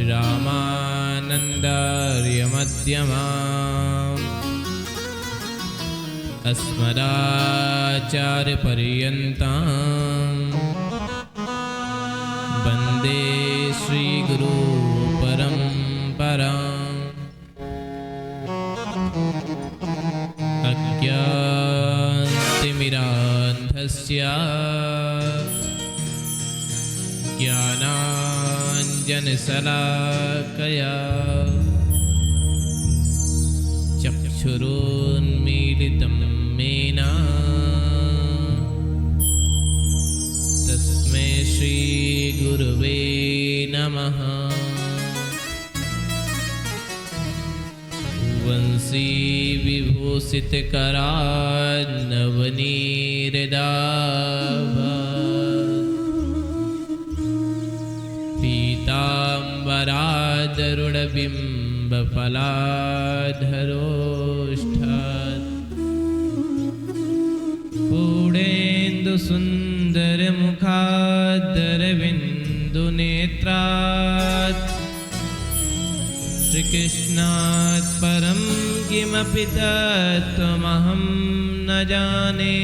श्रीरामानन्दार्य मध्यमाम् अस्मदाचार्यपर्यन्ताम् वन्दे श्रीगुरु परम्पराम्। अज्ञानतिमिरान्धस्य ज्ञानाञ्जनशलाकया चक्षुरुन्मीलितं येन तस्मै श्रीगुरवे नमः। वंशी विभूषितकरान्नवनीरदाभा पीताम्बरादरुणबिम्बफलाधरोष्ठात् पूर्णेन्दुसुन्दरमुखादरविन्दुनेत्रात् श्रीकृष्णात् परं किमपि तत्त्वमहं न जाने।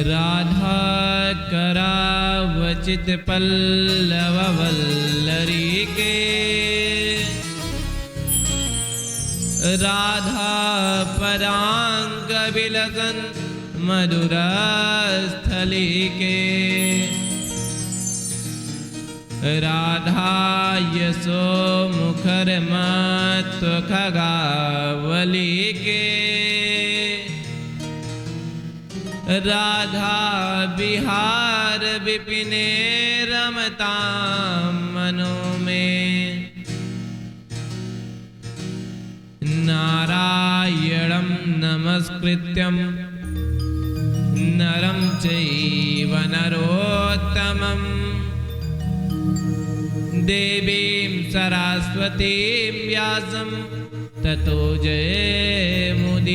राधा करावचित पल्लववल्लरी के राधा परांग विलसन मधुरस्थली के राधा यशो मुखर मत्व खगावली के राधा बिहार विपिने रमतां मनो में। नारायणं नमस्कृत्यं नरं चैव नरोत्तमं देवीं सरस्वतीं व्यासं ततो जयमुदीरयेत्।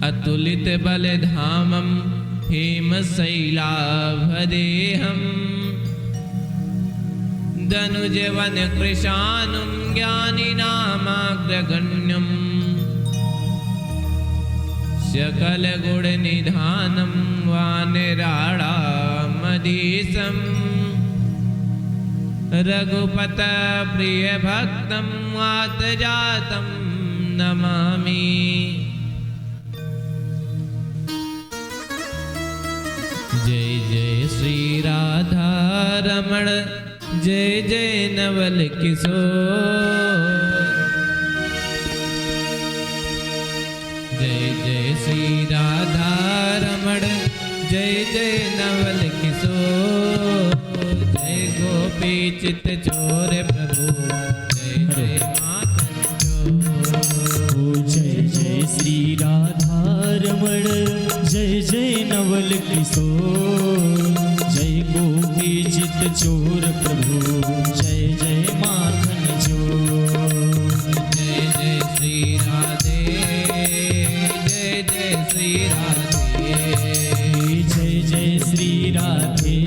अतुलित बलधामं हेमशैलाभदेहं दनुजवन कृशानुं ज्ञानिनामाग्रगण्यं सकलगुणनिधानं वानराणामधीशं रघुपत प्रियभक्तं आतजातं नमामि। जय जय श्री राधा रमण जय जय नवल किशोर। जय जय श्री राधा रमण जय जय नवल किशोर। जय गोपी चित चोर प्रभु जय जय माखन चोर। जय जय श्री राधा रमण जय जय नवल किशोर। जय गोपी चित चोर प्रभु जय जय माखन चोर। जय जय श्री राधे जय जय श्री राधे जय जय श्री राधे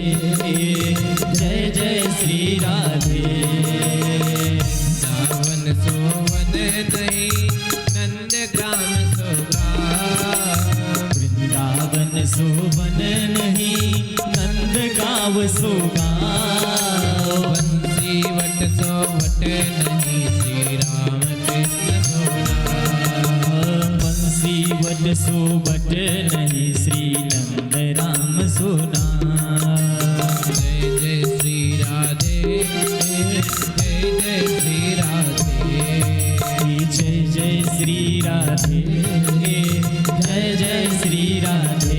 जय जय श्री राधे। सावन सोवन नहीं नंद ग्राम सोगा वृंदावन सोवन नहीं नंद गाँव सोगा। बंसी वट सो वट नहीं श्री राम कृष्ण सोना। बंसी वट सो वट नहीं श्री नंद राम सोना। जय जय श्री राधे जय जय श्री राधे जय जय श्री राधे जय जय श्री राधे।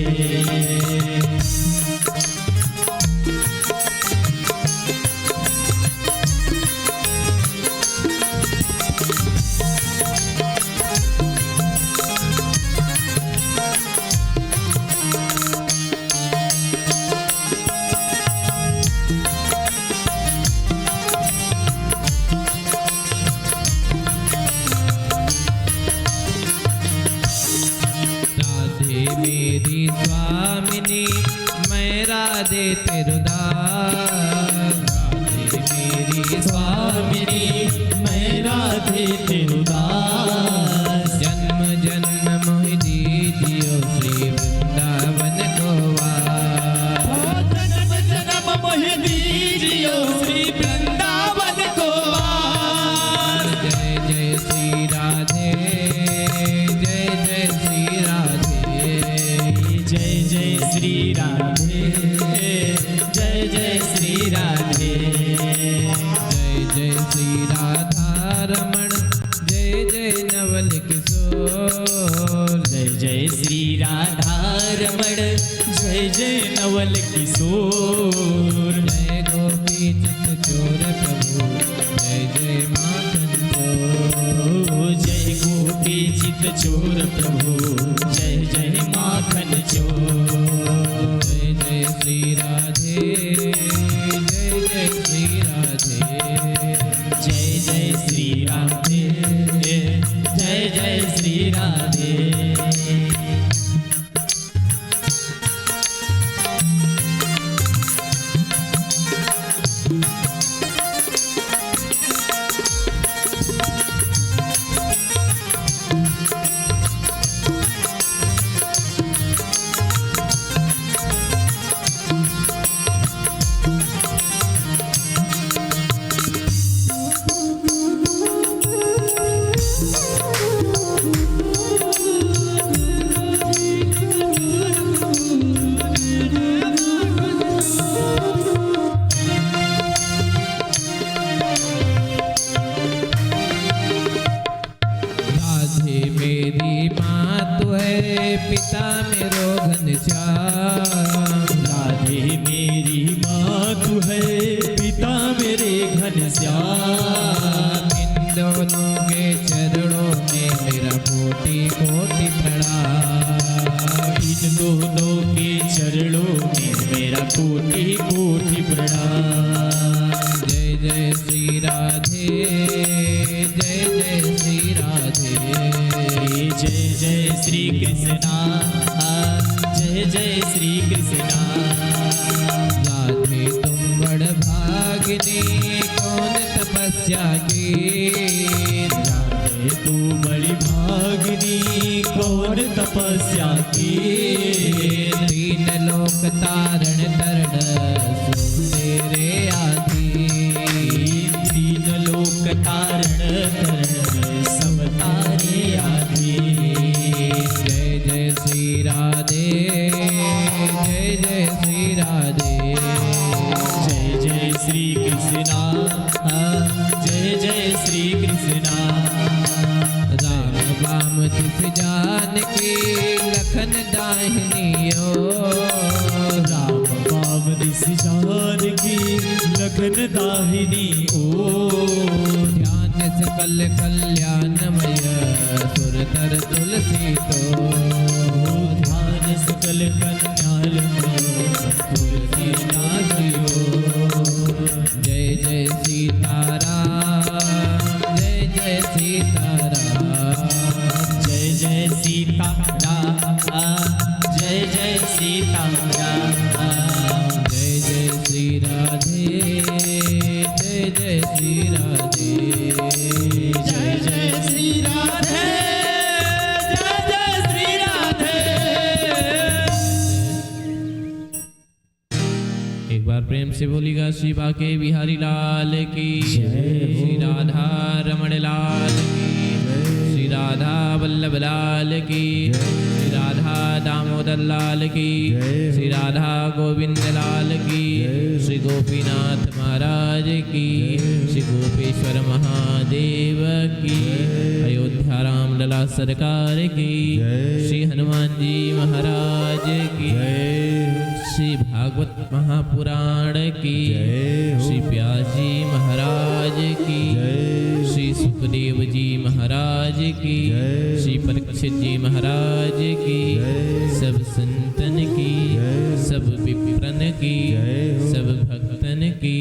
स्वामिनी मैं राधे तेरुदास। राधे मेरी स्वामिनी मैं राधे तेरुदास। जन्म जन्म मोहि दीजियो श्री वृंदावन को वास। जन्म जन्म मोहि दीजियो श्री वृंदावन को वास। जय जय श्री राधे जय जय श्री राधे जय जय श्री राधे जय जय श्री राधे जय जय श्री राधा रमण जय जय नवल किशोर। जय जय श्री राधा रमण जय जय नवल किशोर। जय गोपी चित चोर प्रभु जय जय माखन चोर। जय गोपी चित चोर प्रभु जय जय माखन चोर। जय जय श्री राधे जय जय श्री राधे जय जय श्री राधे जय जय श्री राधे। राधे मेरी माँ तू है पिता मेरो घनश्याम। राधे मेरी माँ तू है पिता मेरे घनश्याम। इन दोनों के चरणों में मेरा कोटि कोटि प्रणाम। इन दोनों के चरणों में मेरा कोटि कोटि प्रणाम। जय जय श्री राधे जय जय श्री राधे जय जय श्री कृष्णा जय जय श्री कृष्णा। राधे तुम बड़ भागिनी कौन तपस्या की। राधे तू बड़ी भागिनी कौन तपस्या की। तीन लोक तारण तरण सो तेरे आधीन। तीन लोक तारण करण सब तारे आधीन। जय जय श्री राधे जय जय श्री राधे जय जय श्री कृष्णा जय जय श्री कृष्णा। राम बाम दिस जान की लखन दाहिनियो। राम बाम दिस जान की लखन दाहिनी ओ। ध्यान सकल कल्याणमय सुरतर तुलसी तो। ध्यान सकल कल्याणमय तुलसी नाथियो। जय जय सीताराम जय जय सीताराम जय जय सीताराम जय जय सीताराम। जय जय श्री राधे जय जय श्री राधे जय जय श्री राधे जय जय श्री राधे। एक बार प्रेम से बोलिएगा श्री बाके बिहारी लाल की श्री राधा रमण लाल की श्री राधा वल्लभ लाल की श्री राधा दामोदर लाल की श्री राधा गोविंद लाल की श्री गोपीनाथ महाराज की श्री गोपेश्वर महादेव की अयोध्या राम लला सरकार की श्री हनुमान जी महाराज की श्री भागवत महापुराण की श्री व्यास जी महाराज की श्री सुखदेव जी महाराज की श्री परीक्षित जी महाराज की सब संतन की सब विप्रन की सब भक्तन की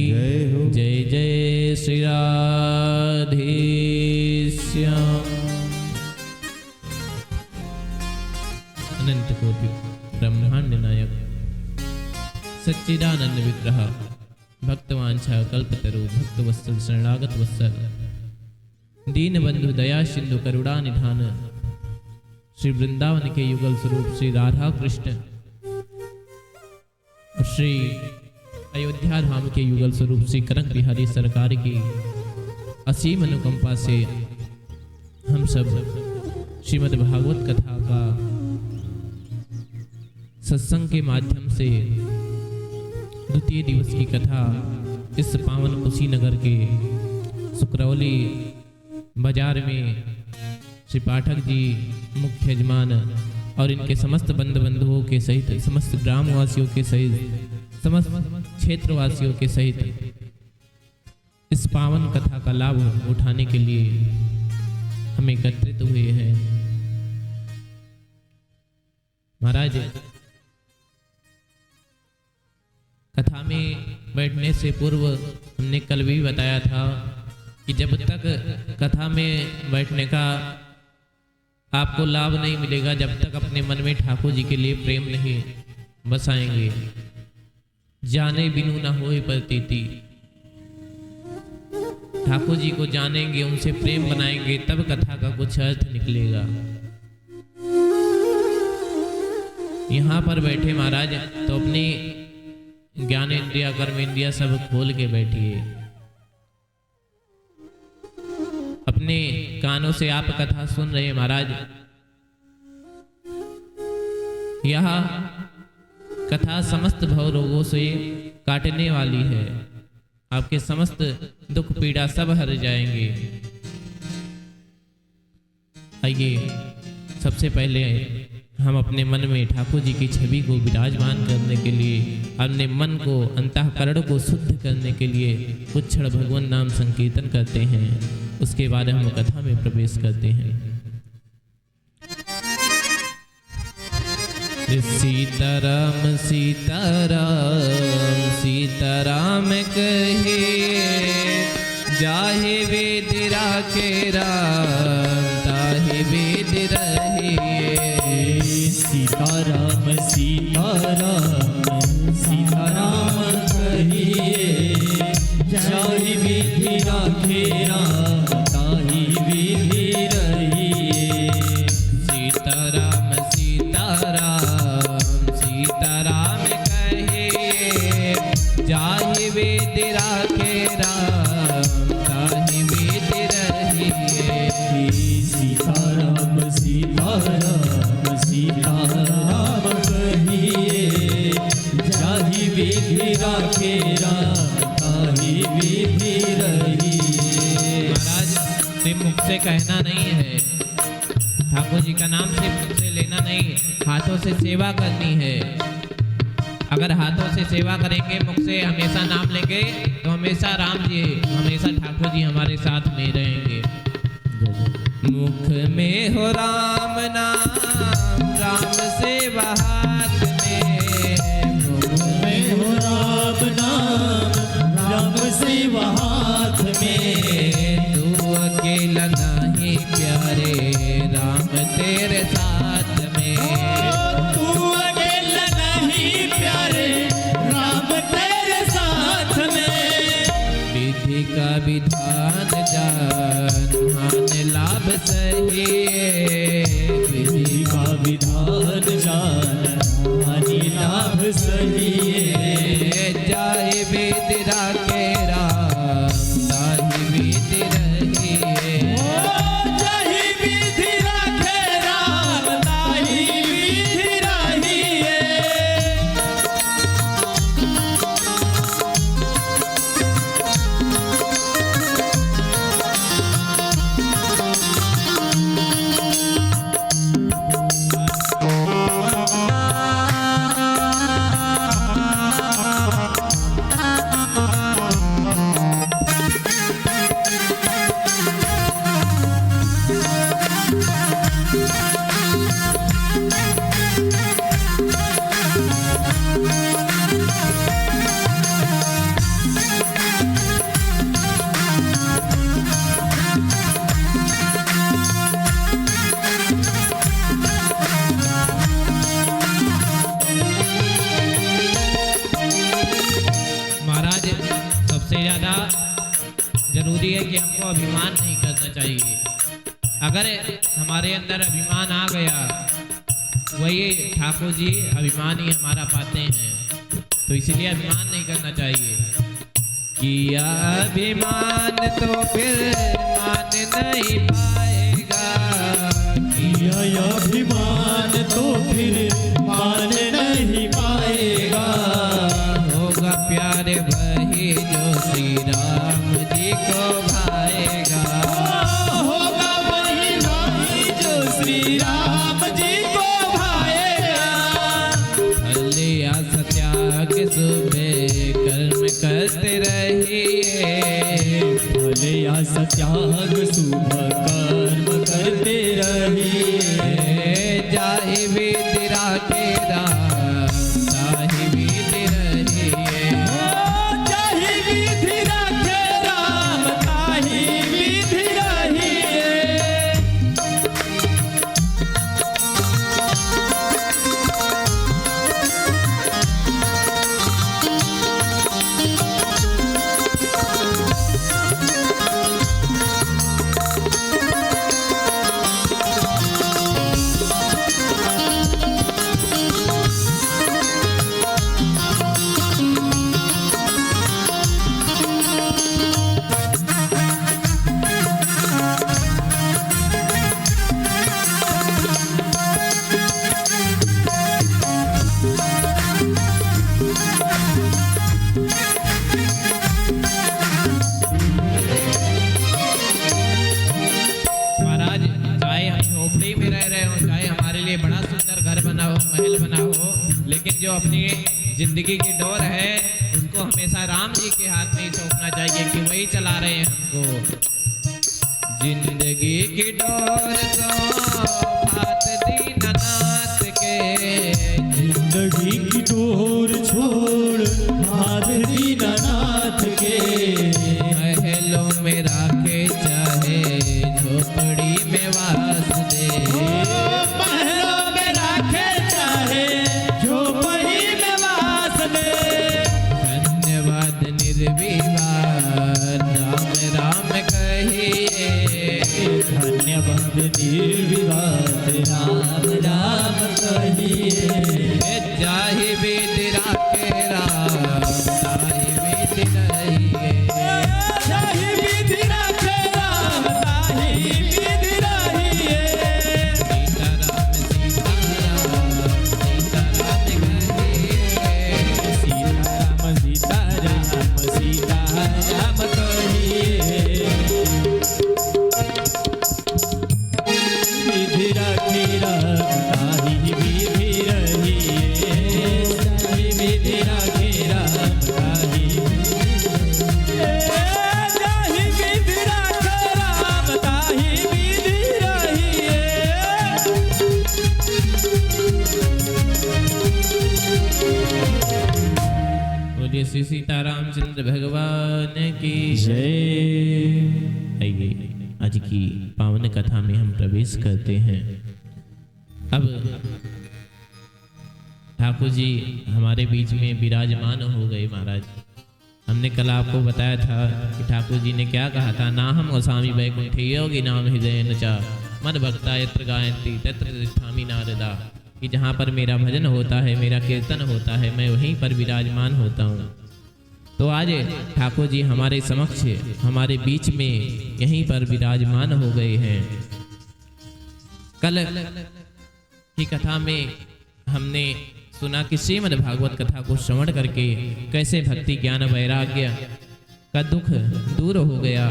जय जय श्री राधे श्याम। अनंत कोटि ब्रह्मांड नायक सच्चिदानंद विग्रह भक्तवांछा कल्पतरु भक्तवत्सल शरणागत वत्सल दीन बंधु दया सिंधु करुणा निधान श्री वृंदावन के युगल स्वरूप श्री राधा कृष्ण और श्री अयोध्या धाम के युगल स्वरूप श्री करंग बिहारी सरकार की असीम अनुकंपा से हम सब श्रीमद् भागवत कथा का सत्संग के माध्यम से द्वितीय दिवस की कथा इस पावन कुशीनगर के सुकरौली बाजार में श्री पाठक जी मुख्य यजमान और इनके समस्त बंधुओं के सहित समस्त ग्रामवासियों के सहित समस्त क्षेत्रवासियों के सहित इस पावन कथा का लाभ उठाने के लिए हम एकत्रित हुए हैं। महाराज, कथा में बैठने से पूर्व हमने कल भी बताया था कि जब तक कथा में बैठने का आपको लाभ नहीं मिलेगा, जब तक अपने मन में ठाकुर जी के लिए प्रेम नहीं बसाएंगे, जाने बिनु न होए प्रतीति, ठाकुर जी को जानेंगे, उनसे प्रेम बनाएंगे, तब कथा का कुछ अर्थ निकलेगा। यहाँ पर बैठे महाराज तो अपनी ज्ञान इंद्रिया कर्म इंद्रिया सब खोल के बैठिए। अपने कानों से आप कथा सुन रहे हैं महाराज। यह कथा समस्त भव रोगों से काटने वाली है। आपके समस्त दुख पीड़ा सब हर जाएंगे। आइए सबसे पहले हम अपने मन में ठाकुर जी की छवि को विराजमान करने के लिए, अपने मन को अंतःकरण को शुद्ध करने के लिए कुछ क्षण भगवान नाम संकीर्तन करते हैं। उसके बाद हम कथा में प्रवेश करते हैं। सीताराम सीताराम सीताराम कहे, जाहे वेद राखे राम ताहे वेद रहे। सीताराम सीताराम सीताराम कहिए, जाहि विधि राखे राम ताहि विधि रहिए। सीताराम सीताराम सीताराम कहे, जाहि वेद राखे राम ताहि वेद रहिए। सीताराम सीताराम सीताराम कहिए, जाहि विधि राखे राम ताहि विधि रहिए। महाराज, सिर्फ मुख से कहना नहीं है, ठाकुर जी का नाम सिर्फ मुख से लेना नहीं, हाथों से सेवा करनी है। अगर हाथों से सेवा करेंगे, मुख से हमेशा नाम लेंगे, तो हमेशा राम जी, हमेशा ठाकुर जी हमारे साथ में रहेंगे। मुख में हो राम नाम, राम सेवा हाथ में। मुख में हो राम नाम, राम सेवा हाथ में। तू अकेला नहीं प्यारे, राम तेरे साथ में। तू अकेला नहीं प्यारे, राम तेरे साथ में। विधि का विधान जान, हान लाभ सही। विधि का विधान जान, हानि लाभ सही। जाहि वेद राखे राम ताहि विधि रहिए। जाहि विधि राखे राम ताहि विधि रहिए। हमको अभिमान नहीं करना चाहिए। अगर हमारे अंदर अभिमान आ गया, वही ठाकुर जी अभिमान ही हमारा पाते हैं, तो इसीलिए अभिमान नहीं करना चाहिए। किया अभिमान तो फिर मान नहीं पाएगा, किया अभिमान तो फिर मान नहीं पाएगा। होगा प्यारे वही जो श्री राम जी को भाएगा, होगा वही भाई जो श्री राम जी को भाएगा। फल या सत्याग सुबह कर्म करते रहिए, फल या सत्याग शुभ कर्म करते रहिए। जाहि विधि राखे राम ताहि विधि रहिए, जाहि विधि राखे राम ताहि विधि रहिए। लेकिन जो अपनी जिंदगी की डोर है उनको हमेशा राम जी के हाथ में ही सौंपना चाहिए कि वही चला रहे हैं हमको। जिंदगी की डोर सौंप हाथ दीननाथ के, जिंदगी की डोर छोड़ हाथ दीननाथ के। महलों में राखे चाहे झोपड़ी में वास दे, महलों में राखे चाहे झोपड़ी में वास दे। धन्यवाद निर्विवाद राम राम कहिए, धन्यवाद निर्विवाद राम राम कहिए। जाहि विधि राखे राम ताहि विधि रहिए, जाहि विधि राखे राम ताहि विधि रहिए। सीताराम सीताराम सीताराम कहिए, सीताराम सीताराम सीताराम कहिए। विधि राखे राम ताहि विधि रहिए, ताहि विधि राखे राम ताहि जाहि विधि राखे राम ताहि विधि रहिए। बोलिए श्री सीतारामचंद्र भगवान की जय। आइए आज की पावन कथा में हम प्रवेश करते हैं। अब ठाकुर जी हमारे बीच में विराजमान हो गए। महाराज, हमने कल आपको बताया था कि ठाकुर जी ने क्या कहा था, ना हम गोस्वामी वैकुंठी योगी नाम हृदय नचा मन भक्ता यत्र गायन्ति तत्र तिष्ठामि नारदा, कि जहाँ पर मेरा भजन होता है, मेरा कीर्तन होता है, मैं वहीं पर विराजमान होता हूँ। तो आज ठाकुर जी हमारे समक्ष हमारे बीच में यहीं पर विराजमान हो गए हैं। कल की कथा में हमने सुना कि श्रीमद् भागवत कथा को श्रवण करके कैसे भक्ति ज्ञान वैराग्य का दुख दूर हो गया।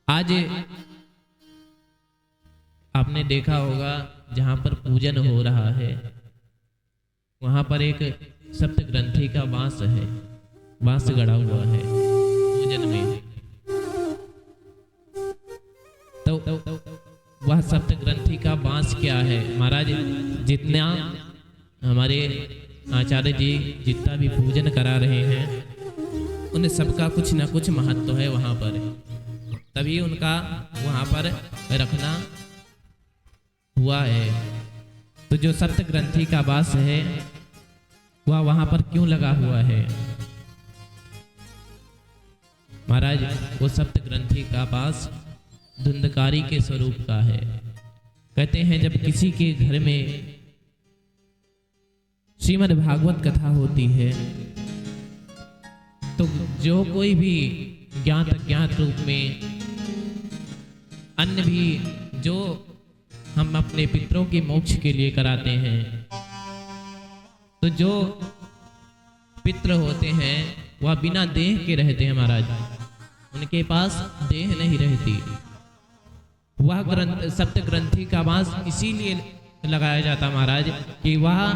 आज आपने देखा होगा जहाँ पर पूजन हो रहा है वहाँ पर एक सप्त ग्रंथि का बांस है, बांस गड़ा हुआ है पूजन में। तो वह सप्त ग्रंथि का बांस क्या है महाराज? जितना हमारे आचार्य जी जितना भी पूजन करा रहे हैं उन सबका कुछ न कुछ महत्व है वहाँ पर, तभी उनका वहाँ पर रखना हुआ है। तो जो सप्त ग्रंथि का बांस है वह वहाँ पर क्यों लगा हुआ है? महाराज वो सप्त ग्रंथि का पास धुंधकारी के स्वरूप का है। कहते हैं जब किसी के घर में श्रीमद् भागवत कथा होती है तो जो कोई भी ज्ञात अज्ञात रूप में अन्य भी जो हम अपने पितरों के मोक्ष के लिए कराते हैं, तो जो पितृ होते हैं वह बिना देह के रहते हैं महाराज, उनके पास देह नहीं रहती। वह ग्रंथ सप्त ग्रंथि का वास इसीलिए लगाया जाता महाराज कि वह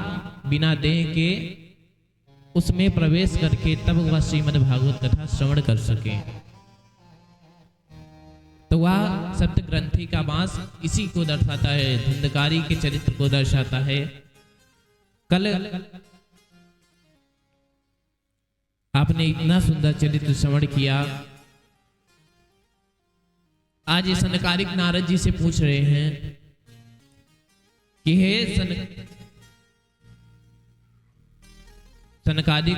बिना देह के उसमें प्रवेश करके तब वह श्रीमद् भागवत कथा श्रवण कर सके। तो वह सप्त ग्रंथि का वास इसी को दर्शाता है, धुंधकारी के चरित्र को दर्शाता है। कल आपने इतना सुंदर चरित्र श्रवण किया। आज ये सनकादिक नारद जी से पूछ रहे हैं कि हे सनकादिक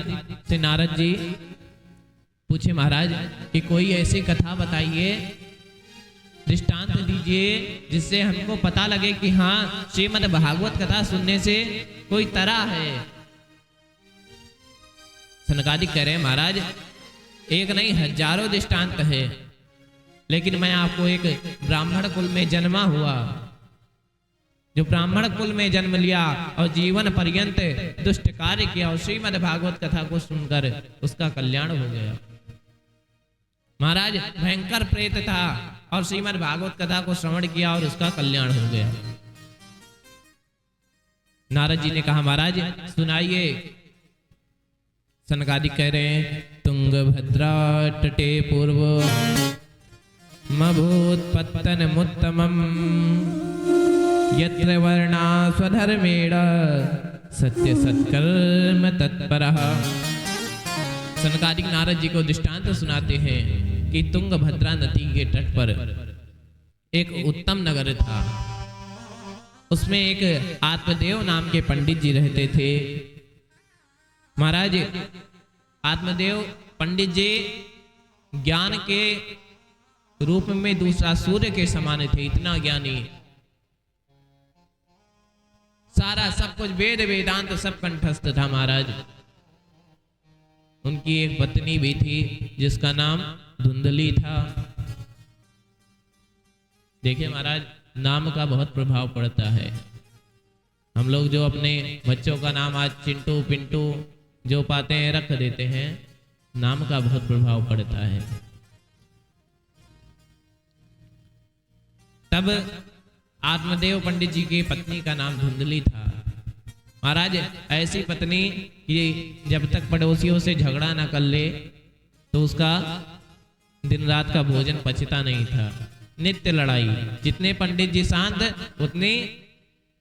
से नारद जी पूछे महाराज कि कोई ऐसी कथा बताइए, दृष्टांत दीजिए जिससे हमको पता लगे कि हाँ श्रीमद् भागवत कथा सुनने से कोई तरह है। सनकादिक कह रहे हैं महाराज एक नहीं हजारों दृष्टांत है, लेकिन मैं आपको एक ब्राह्मण कुल में जन्मा हुआ, जो ब्राह्मण कुल में जन्म लिया और जीवन पर्यंत दुष्ट कार्य किया और श्रीमद् भागवत कथा को सुनकर उसका कल्याण हो गया। महाराज भयंकर प्रेत था और श्रीमद् भागवत कथा को श्रवण किया और उसका कल्याण हो गया। नारद जी ने कहा महाराज सुनाइए। सनकादिक कह रहे हैं तुंगभद्रा तटे पूर्व मभूत्पत्तनमुत्तमम् यत्र वर्णा स्वधर्मेण सत्य सत्कर्म तत्परः। सनकादिक नारद जी को दृष्टांत सुनाते हैं कि तुंगभद्रा नदी के तट पर एक उत्तम नगर था। उसमें एक आत्मदेव नाम के पंडित जी रहते थे। महाराज आत्मदेव पंडित जी ज्ञान के रूप में दूसरा सूर्य के समान थे, इतना ज्ञानी, सारा सब कुछ वेद वेदांत सब कंठस्थ था महाराज। उनकी एक पत्नी भी थी जिसका नाम धुंधली था। देखिए महाराज नाम का बहुत प्रभाव पड़ता है। हम लोग जो अपने बच्चों का नाम आज चिंटू पिंटू जो पाते हैं रख देते हैं, नाम का बहुत प्रभाव पड़ता है। तब आत्मदेव पंडित जी की पत्नी का नाम धुंधली था। महाराज ऐसी पत्नी कि जब तक पड़ोसियों से झगड़ा ना कर ले तो उसका दिन रात का भोजन पचता नहीं था। नित्य लड़ाई, जितने पंडित जी शांत उतनी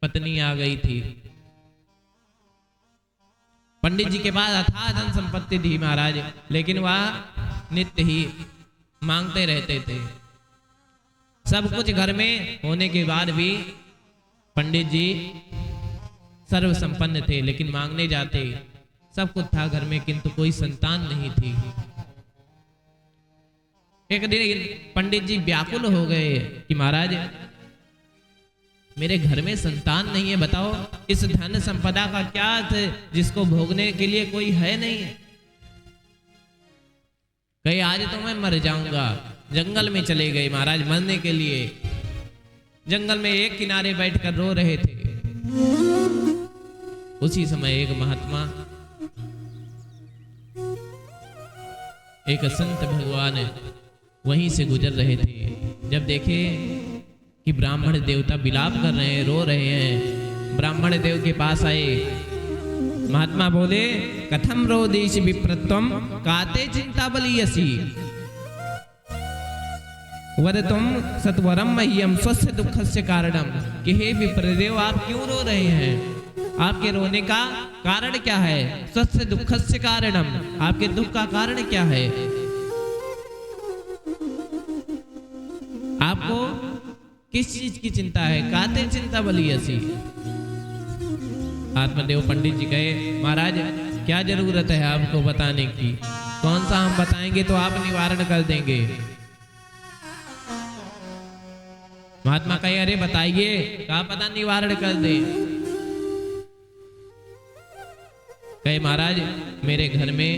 पत्नी आ गई थी। पंडित जी के पास अथाह धन संपत्ति थी महाराज, लेकिन वह नित्य ही मांगते रहते थे। सब कुछ घर में होने के बाद भी पंडित जी सर्व संपन्न थे, लेकिन मांगने जाते। सब कुछ था घर में किंतु कोई संतान नहीं थी। एक दिन पंडित जी व्याकुल हो गए कि महाराज मेरे घर में संतान नहीं है, बताओ इस धन संपदा का क्या अर्थ जिसको भोगने के लिए कोई है नहीं। कहीं आज तो मैं मर जाऊंगा। जंगल में चले गए महाराज मरने के लिए। जंगल में एक किनारे बैठकर रो रहे थे। उसी समय एक महात्मा, एक संत भगवान वहीं से गुजर रहे थे। जब देखे कि ब्राह्मण देवता विलाप कर रहे हैं, रो रहे हैं, ब्राह्मण देव के पास आए। महात्मा बोले कथम रोदीश विप्रत्वम काते चिंता बलियसी वद तुम सत्वरम मह्यम स्वस्थ दुखस्य कारणम। कि हे विप्रदेव आप क्यों रो रहे हैं, आपके रोने का कारण क्या है। स्वस्थ दुखस्य कारणम, आपके दुख का कारण क्या है। आपको किस चीज की चिंता है। काते चिंता बलियसी। आत्मदेव पंडित जी कहे महाराज क्या जरूरत है आपको बताने की। कौन सा हम बताएंगे तो आप निवारण कर देंगे। महात्मा कहे अरे बताइए, कहा पता निवारण कर दे। कहे महाराज मेरे घर में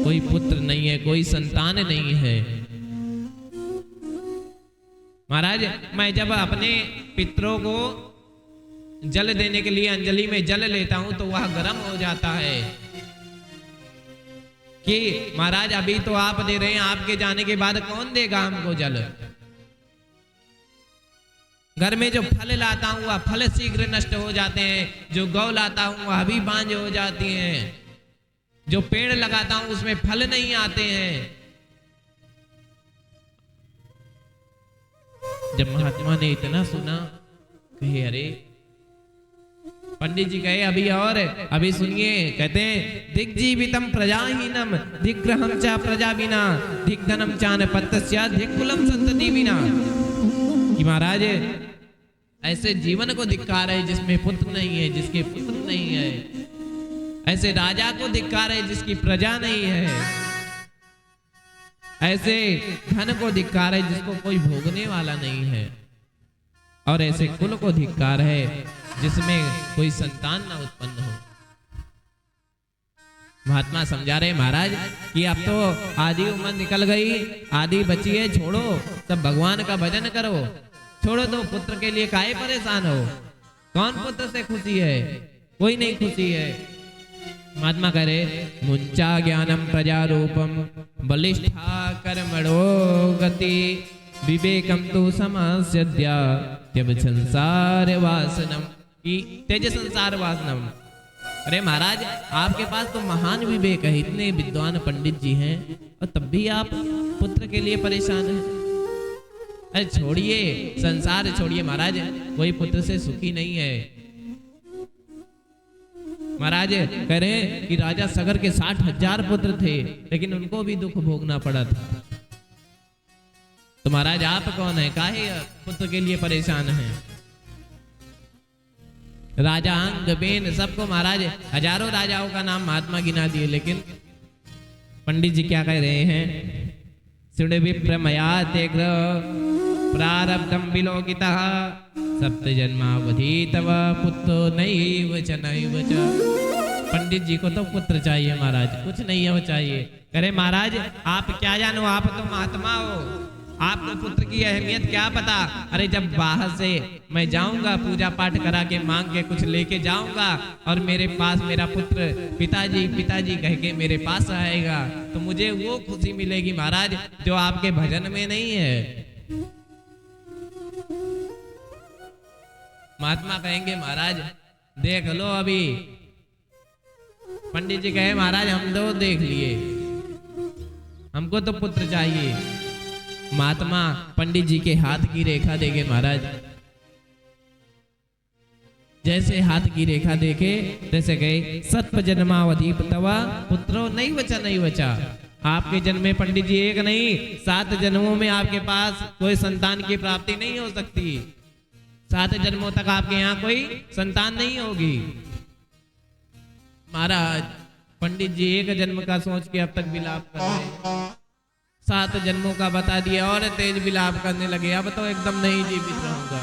कोई पुत्र नहीं है, कोई संतान नहीं है। महाराज मैं जब अपने पितरों को जल देने के लिए अंजलि में जल लेता हूं तो वह गर्म हो जाता है कि महाराज अभी तो आप दे रहे हैं, आपके जाने के बाद कौन देगा हमको जल। घर में जो फल लाता हूं वह फल शीघ्र नष्ट हो जाते हैं, जो गौ लाता हूं वह भी बांझ हो जाती हैं, जो पेड़ लगाता हूं उसमें फल नहीं आते हैं। जब महात्मा ने इतना सुना कहे अरे पंडित जी कहे अभी और अभी सुनिए। कहते हैं दिग्जीवितम प्रजाहीनम दिग्ग्रहम च प्रजा बिना दिग्धनम चान पत्तस्या दिक्कुलम संतति बिना। कि महाराज ऐसे जीवन को धिक्कार है जिसमें पुत्र नहीं है, जिसके पुत्र नहीं है। ऐसे राजा को धिक्कार है जिसकी प्रजा नहीं है। ऐसे धन को धिक्कार है जिसको कोई भोगने वाला नहीं है। और ऐसे कुल को धिक्कार है जिसमें कोई संतान ना उत्पन्न हो। महात्मा समझा रहे महाराज कि अब तो आधी उम्र निकल गई, आधी बची है, छोड़ो सब भगवान का भजन करो, छोड़ो तो पुत्र के लिए काहे परेशान हो। कौन पुत्र से खुशी है, कोई नहीं खुशी है। महात्मा करे मुंचा ज्ञानम प्रजा रूपम बलिष्ठा कर्मणो गति विवेकम तो समास्यद्या त्यज संसार वासनम की तेज संसार वासनम। अरे महाराज आपके पास तो महान विवेक है, इतने विद्वान पंडित जी हैं और तब भी आप पुत्र के लिए परेशान हैं। अरे छोड़िए संसार छोड़िए महाराज, कोई पुत्र से सुखी नहीं है। महाराज कह रहे हैं कि राजा सगर के 60,000 पुत्र थे लेकिन उनको भी दुख भोगना पड़ा था। तो महाराज आप कौन है, काहे पुत्र के लिए परेशान हैं। राजा अंग बेन सबको महाराज हजारों राजाओं का नाम महात्मा गिना दिए, लेकिन पंडित जी क्या कह रहे हैं। सुण विप्रमया ते प्रारब्धम विलोकितः सप्त जन्मावधि तव पुत्र नैव च नैव च। पंडित जी को तो पुत्र चाहिए महाराज, कुछ नहीं है वो चाहिए। करे महाराज आप क्या जानो, आप तो महात्मा हो, आपको पुत्र की अहमियत क्या पता। अरे जब बाहर से मैं जाऊंगा पूजा पाठ करा के मांग के कुछ लेके जाऊंगा और मेरे पास मेरा पुत्र पिताजी पिताजी कह के मेरे पास आएगा तो मुझे वो खुशी मिलेगी महाराज जो आपके भजन में नहीं है। महात्मा कहेंगे महाराज देख लो अभी। पंडित जी कहे महाराज हम तो देख लिए, हमको तो पुत्र चाहिए। महात्मा पंडित जी के हाथ की रेखा देखे महाराज, जैसे हाथ की रेखा देखे जैसे कहे सत्व जन्मावधि तवा पुत्रो नहीं बचा नहीं बचा। आपके जन्म में पंडित जी एक नहीं 7 जन्मों में आपके पास कोई संतान की प्राप्ति नहीं हो सकती। 7 जन्मों तक आपके यहाँ कोई संतान नहीं होगी। महाराज पंडित जी एक जन्म का सोच के अब तक विलाप कर रहे, 7 जन्मों का बता दिया और तेज विलाप करने लगे। अब तो एकदम नहीं जीवित रहूंगा,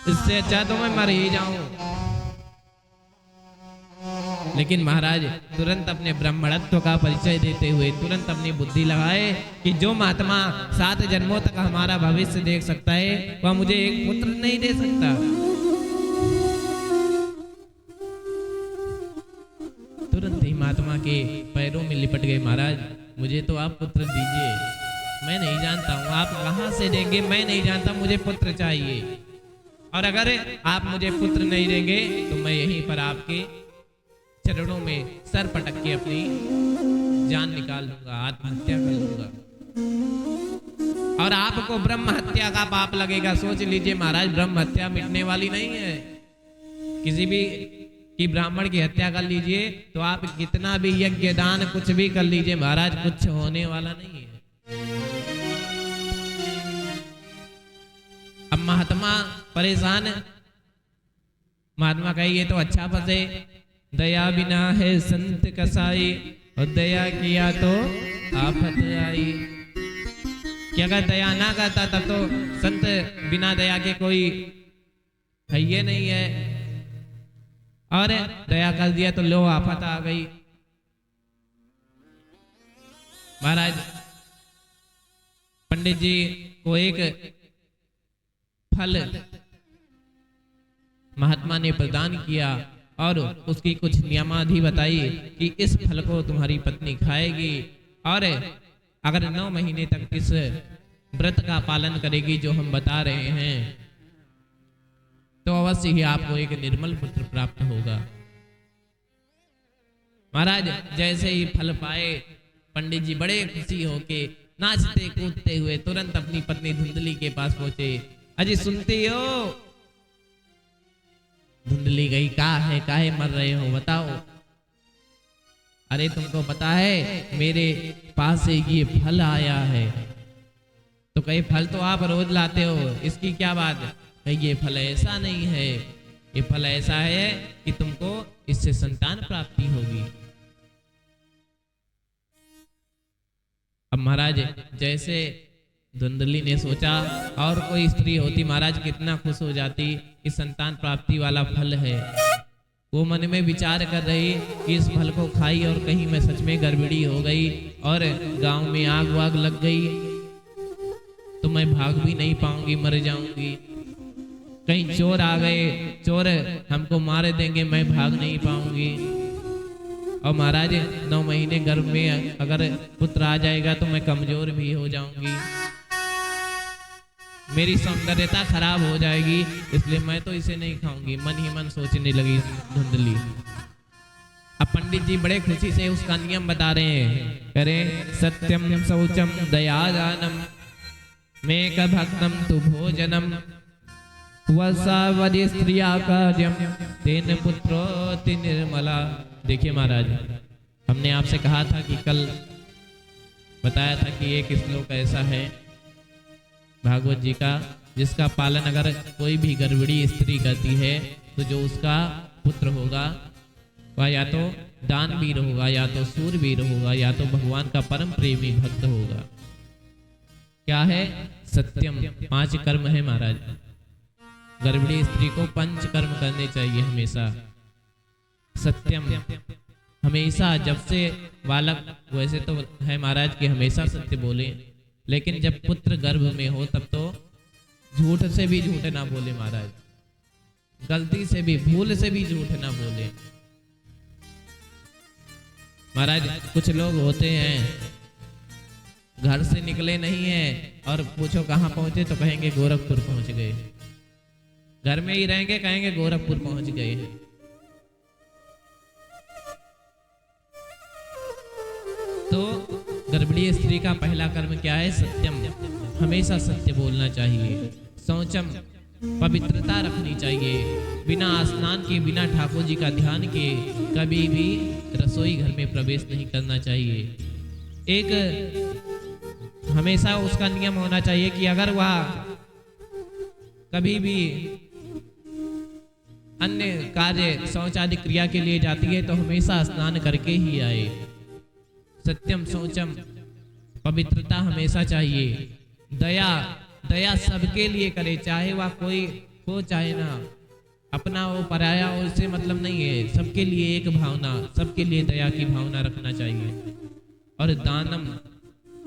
इससे अच्छा तो मैं मर ही जाऊं। लेकिन महाराज तुरंत अपने ब्राह्मणत्व का परिचय देते हुए तुरंत अपनी बुद्धि लगाए कि जो महात्मा 7 जन्मों तक हमारा भविष्य देख सकता है वह मुझे एक पुत्र नहीं दे सकता। तुरंत ही महात्मा के पैरों में लिपट गए। महाराज मुझे तो आप पुत्र दीजिए, मैं नहीं जानता हूँ आप कहाँ से देंगे, मैं नहीं जानता, मुझे पुत्र चाहिए। और अगर आप मुझे पुत्र नहीं देंगे तो मैं यहीं पर आपके चरणों में सर पटक के अपनी जान निकाल लूंगा, आत्महत्या कर लूंगा और आपको ब्रह्म हत्या का पाप लगेगा। सोच लीजिए महाराज ब्रह्म हत्या मिटने वाली नहीं है। किसी भी कि ब्राह्मण की हत्या कर लीजिए तो आप कितना भी यज्ञ दान कुछ भी कर लीजिए महाराज कुछ होने वाला नहीं है। अब महात्मा परेशान, महात्मा कहे ये तो अच्छा फंसे। दया बिना है संत कसाई और दया किया तो आफत आई। कि अगर दया ना करता तब तो संत बिना दया के कोई है ये नहीं है, और दया कर दिया तो लो आफत आ गई। महाराज पंडित जी को एक फल महात्मा ने प्रदान किया और उसकी कुछ नियमावधि बताई कि इस फल को तुम्हारी पत्नी खाएगी और अगर 9 महीने तक इस व्रत का पालन करेगी जो हम बता रहे हैं तो अवश्य ही आपको एक निर्मल पुत्र प्राप्त होगा। महाराज जैसे ही फल पाए पंडित जी बड़े खुशी होके नाचते कूदते हुए तुरंत अपनी पत्नी धुंधली के पास पहुंचे। अजी सुनती हो? धुंधली गई, काहे मर रहे हो बताओ? अरे तुमको पता है मेरे पास से ये फल आया है। तो कहे फल तो आप रोज लाते हो, इसकी क्या बात है? ये फल ऐसा नहीं है, ये फल ऐसा है कि तुमको इससे संतान प्राप्ति होगी। अब महाराज जैसे धुंधली ने सोचा और कोई स्त्री होती महाराज कितना खुश हो जाती कि संतान प्राप्ति वाला फल है। वो मन में विचार कर रही कि इस फल को खाई और कहीं मैं सच में गड़बड़ी हो गई और गांव में आग वाग लग गई तो मैं भाग भी नहीं पाऊंगी, मर जाऊंगी। कहीं चोर आ गए, चोर हमको मार देंगे, मैं भाग नहीं पाऊंगी। और महाराज 9 महीने गर्भ में अगर पुत्र आ जाएगा तो मैं कमजोर भी हो जाऊंगी, मेरी सौंदर्यता खराब हो जाएगी, इसलिए मैं तो इसे नहीं खाऊंगी। मन ही मन सोचने लगी धुंधली। अब पंडित जी बड़े खुशी से उसका नियम बता रहे हैं, करें सत्यम शौचम दयादानम मेक भक्तम तु भोजनम वसावधि स्त्रिया कार्यम तेन पुत्रोति निर्मला। देखिए महाराज हमने आपसे कहा था कि कल बताया था कि एक श्लोक ऐसा है भागवत जी का जिसका पालन अगर कोई भी गर्भवती स्त्री करती है तो जो उसका पुत्र होगा वह या तो दानवीर होगा, या तो सूरवीर होगा, या तो भगवान का परम प्रेमी भक्त होगा। क्या है? सत्यम, 5 कर्म है महाराज। गर्भवती स्त्री को 5 कर्म करने चाहिए हमेशा। सत्यम, हमेशा जब से बालक, वैसे तो है महाराज कि हमेशा सत्य बोले, लेकिन जब पुत्र गर्भ में हो तब तो झूठ से भी झूठ ना बोले महाराज, गलती से भी भूल से भी झूठ ना बोले। महाराज कुछ लोग होते हैं घर से निकले नहीं है और पूछो कहाँ पहुंचे तो कहेंगे गोरखपुर पहुंच गए, घर में ही रहेंगे कहेंगे गोरखपुर पहुंच गए। तो गर्भवती स्त्री का पहला कर्म क्या है? सत्यम, हमेशा सत्य बोलना चाहिए। शौचम, पवित्रता रखनी चाहिए, बिना स्नान के, बिना ठाकुर जी का ध्यान के कभी भी रसोई घर में प्रवेश नहीं करना चाहिए। एक हमेशा उसका नियम होना चाहिए कि अगर वह कभी भी अन्य कार्य शौच आदि क्रिया के लिए जाती है तो हमेशा स्नान करके ही आए। सत्यम शौचम, पवित्रता हमेशा चाहिए। दया सबके लिए करे, चाहे वह कोई हो चाहे ना, अपना हो पराया हो इससे मतलब नहीं है, सबके लिए एक भावना, सबके लिए दया की भावना रखना चाहिए। और दानम,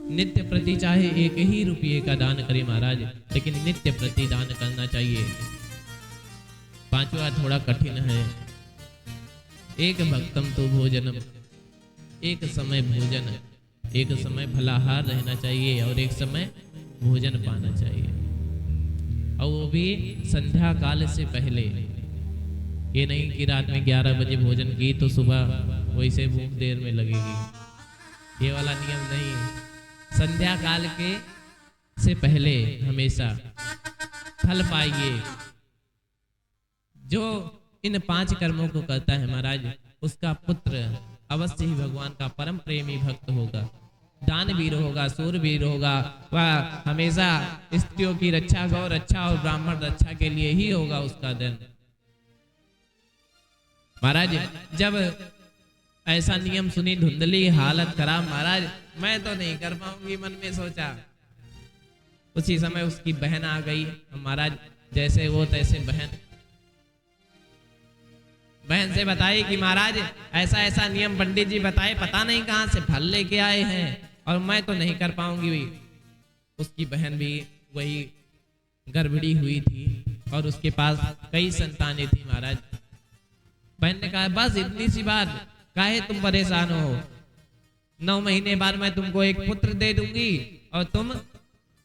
नित्य प्रति चाहे 1 ही रुपये का दान करे महाराज, लेकिन नित्य प्रति दान करना चाहिए। 5वां थोड़ा कठिन है, एक भक्तम तो भोजनम, एक समय भोजन, एक समय फलाहार रहना चाहिए और एक समय भोजन पाना चाहिए, और वो भी संध्या काल से पहले। ये नहीं कि रात में 11 बजे भोजन की तो सुबह वैसे भूख देर में लगेगी, ये वाला नियम नहीं। संध्या काल के से पहले हमेशा फल पाइए। जो इन 5 कर्मों को करता है महाराज उसका पुत्र अवश्य ही भगवान का परम प्रेमी भक्त होगा, दानवीर होगा, सूरवीर होगा, वह हमेशा स्त्रियों की रक्षा, गौ रक्षा और ब्राह्मण रक्षा के लिए ही होगा उसका दिन। महाराज जब ऐसा नियम सुनी धुंधली हालत खराब, महाराज मैं तो नहीं कर पाऊंगी, मन में सोचा। उसी समय उसकी बहन आ गई। महाराज जैसे वो तैसे बहन से बताई कि महाराज ऐसा ऐसा नियम पंडित जी बताए, पता नहीं कहां से फल लेके आए हैं और मैं तो नहीं कर पाऊंगी। उसकी बहन भी वही गर्भड़ी हुई थी और उसके पास कई संतानें थी। महाराज बहन ने कहा बस इतनी सी बात, काहे तुम परेशान हो, 9 महीने बाद मैं तुमको एक पुत्र दे दूंगी और तुम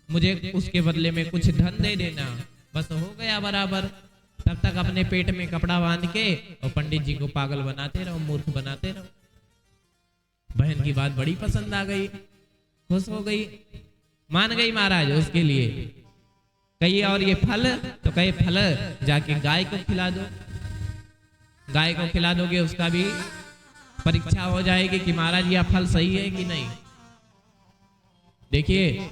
मुझे उसके बदले में कुछ धन दे देना, बस हो गया बराबर। तब तक अपने पेट में कपड़ा बांध के और पंडित जी को पागल बनाते रहो, मूर्ख बनाते रहो। बहन की बात बड़ी पसंद आ गई, खुश हो गई, मान गई महाराज उसके लिए। कही और ये फल, तो कहे फल जाके गाय को खिला दो, गाय को खिला दोगे उसका भी परीक्षा हो जाएगी कि महाराज यह फल सही है कि नहीं। देखिए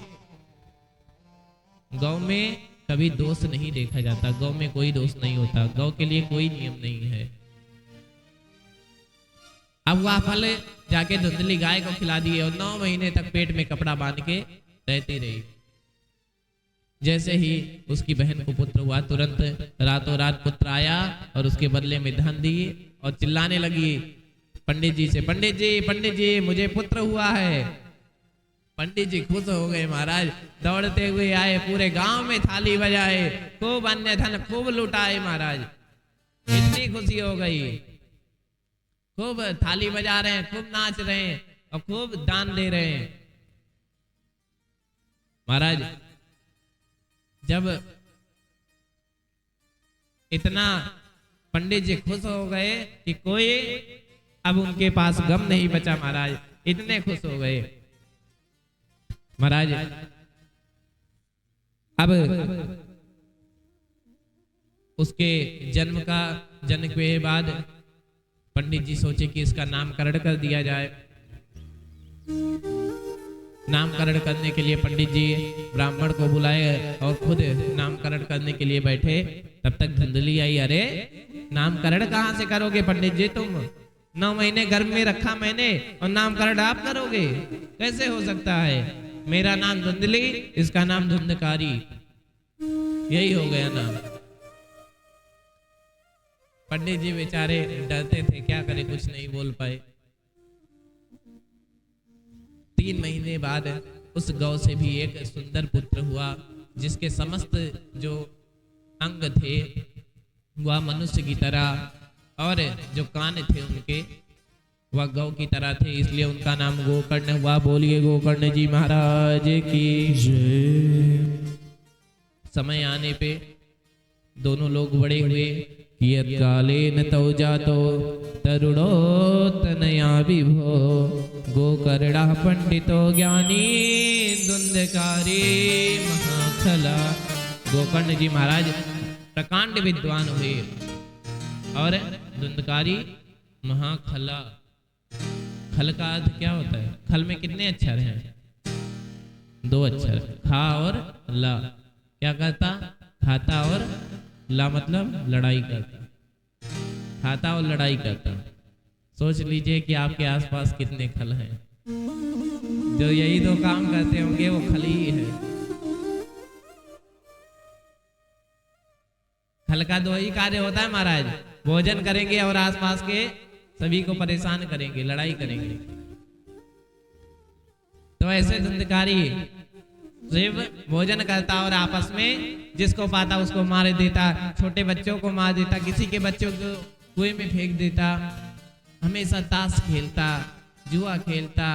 गौ में कभी दोष नहीं देखा जाता, गौ में कोई दोष नहीं होता, गौ के लिए कोई नियम नहीं है। अब वह फल जाके धुंधली गाय को खिला दिए और 9 महीने तक पेट में कपड़ा बांध के रहती रही। जैसे ही उसकी बहन को पुत्र हुआ, तुरंत रातों रात पुत्र आया और उसके बदले में धन दिए और चिल्लाने लगी पंडित जी से, पंडित जी मुझे पुत्र हुआ है। पंडित जी खुश हो गए महाराज, दौड़ते हुए आए, पूरे गांव में थाली बजाए, खूब अन्य धन खूब लुटाए। महाराज इतनी खुशी हो गई, खूब थाली बजा रहे हैं, खूब नाच रहे हैं और खूब दान दे रहे हैं। महाराज जब इतना पंडित जी खुश हो गए कि कोई अब उनके पास गम नहीं बचा, महाराज इतने खुश हो गए। महाराज अब उसके जन्म के बाद पंडित जी सोचे कि इसका नामकरण कर दिया जाए। नामकरण करने के लिए पंडित जी ब्राह्मण को बुलाए और खुद नामकरण करने के लिए बैठे। तब तक धुंधली आई, अरे नामकरण कहाँ से करोगे पंडित जी, तुम 9 महीने गर्भ में रखा मैंने और नामकरण आप करोगे, कैसे हो सकता है। मेरा नाम धुंधली, इसका नाम धुंधकारी, यही हो गया नाम। पंडित जी बेचारे डरते थे, क्या करे, कुछ नहीं बोल पाए। 3 महीने बाद उस गौ से भी एक सुंदर पुत्र हुआ, जिसके समस्त जो अंग थे वह मनुष्य की तरह और जो कान थे उनके वह गौ की तरह थे, इसलिए उनका नाम गोकर्ण हुआ। बोलिए गोकर्ण जी महाराज की जय। समय आने पे दोनों लोग बड़े हुए। कियत कालेन तौ जातो तरुणो तनया विभो गोकर्णा पंडितो ज्ञानी धुंधकारी महाखला। गोकर्ण जी महाराज प्रकांड विद्वान हुए और धुंधकारी महाखला। खल का अर्थ क्या होता है, खल में कितने अक्षर हैं, 2 अक्षर, खा और ला। क्या करता, खाता और ला मतलब लड़ाई करता, खाता और लड़ाई करता। सोच लीजिए कि आपके आसपास कितने खल हैं जो यही 2 काम करते होंगे, वो खल ही है। खल का 2 ही कार्य होता है महाराज, भोजन करेंगे और आसपास के सभी को परेशान करेंगे, लड़ाई करेंगे। तो ऐसे धुंधकारी सिर्फ भोजन करता और आपस में जिसको पाता उसको मार देता, छोटे बच्चों को मार देता, किसी के बच्चों को कुएं में फेंक देता, हमेशा ताश खेलता, जुआ खेलता,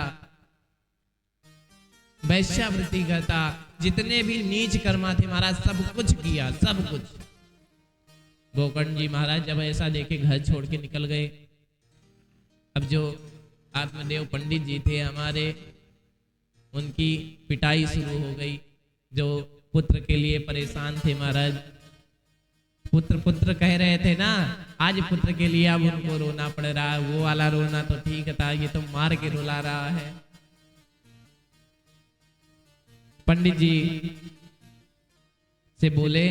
वैश्यावृत्ति करता, जितने भी नीच कर्मा थे महाराज सब कुछ किया, सब कुछ। गोकर्ण जी महाराज जब ऐसा देखे घर छोड़ के निकल गए। अब जो आत्मदेव पंडित जी थे हमारे, उनकी पिटाई शुरू हो गई। जो पुत्र के लिए परेशान थे महाराज, पुत्र पुत्र कह रहे थे ना, आज पुत्र के लिए अब उनको रोना पड़ रहा है। वो वाला रोना तो ठीक था, ये तो मार के रुला रहा है। पंडित जी से बोले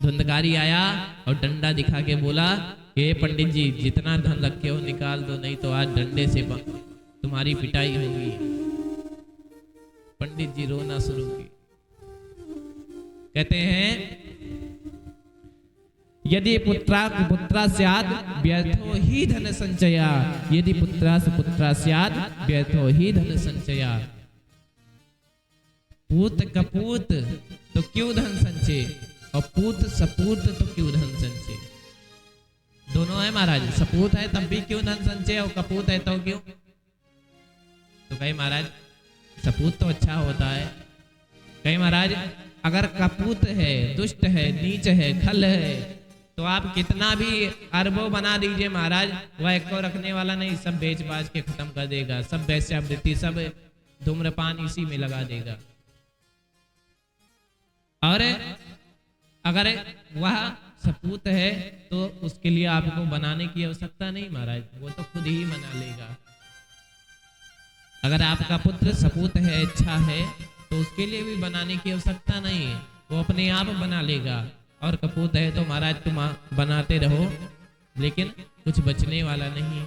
धुंधकारी आया और डंडा दिखा के बोला कि पंडित जी जितना धन रखे हो निकाल दो, नहीं तो आज डंडे से तुम्हारी पिटाई होगी। पंडित जी रोना शुरू किए। कहते हैं यदि पुत्रा स्याद व्यर्थो ही धन संचया, यदि पुत्रा स्याद व्यर्थो ही धन संचया। पूत कपूत तो क्यों धन संचय, और पूत सपूत तो क्यों धन संचय। दोनों है महाराज, सपूत है तब भी क्यों धन संचय, और कपूत है तो क्यों। तो कहे महाराज सपूत तो अच्छा होता है। कहे महाराज अगर कपूत है, दुष्ट है, नीच है, खल है, तो आप कितना भी अरबों बना दीजिए महाराज, वह एक को रखने वाला नहीं, सब बेच बाज के खत्म कर देगा, सब वैश्यावृत्ति, सब धूम्रपान इसी में लगा देगा। और अगर वह सपूत है तो उसके लिए आपको बनाने की आवश्यकता नहीं महाराज, वो तो खुद ही बना लेगा। अगर आपका पुत्र सपूत है, अच्छा है, तो उसके लिए भी बनाने की आवश्यकता नहीं है, वो अपने आप बना लेगा। और कपूत है तो महाराज तुम बनाते रहो, लेकिन कुछ बचने वाला नहीं।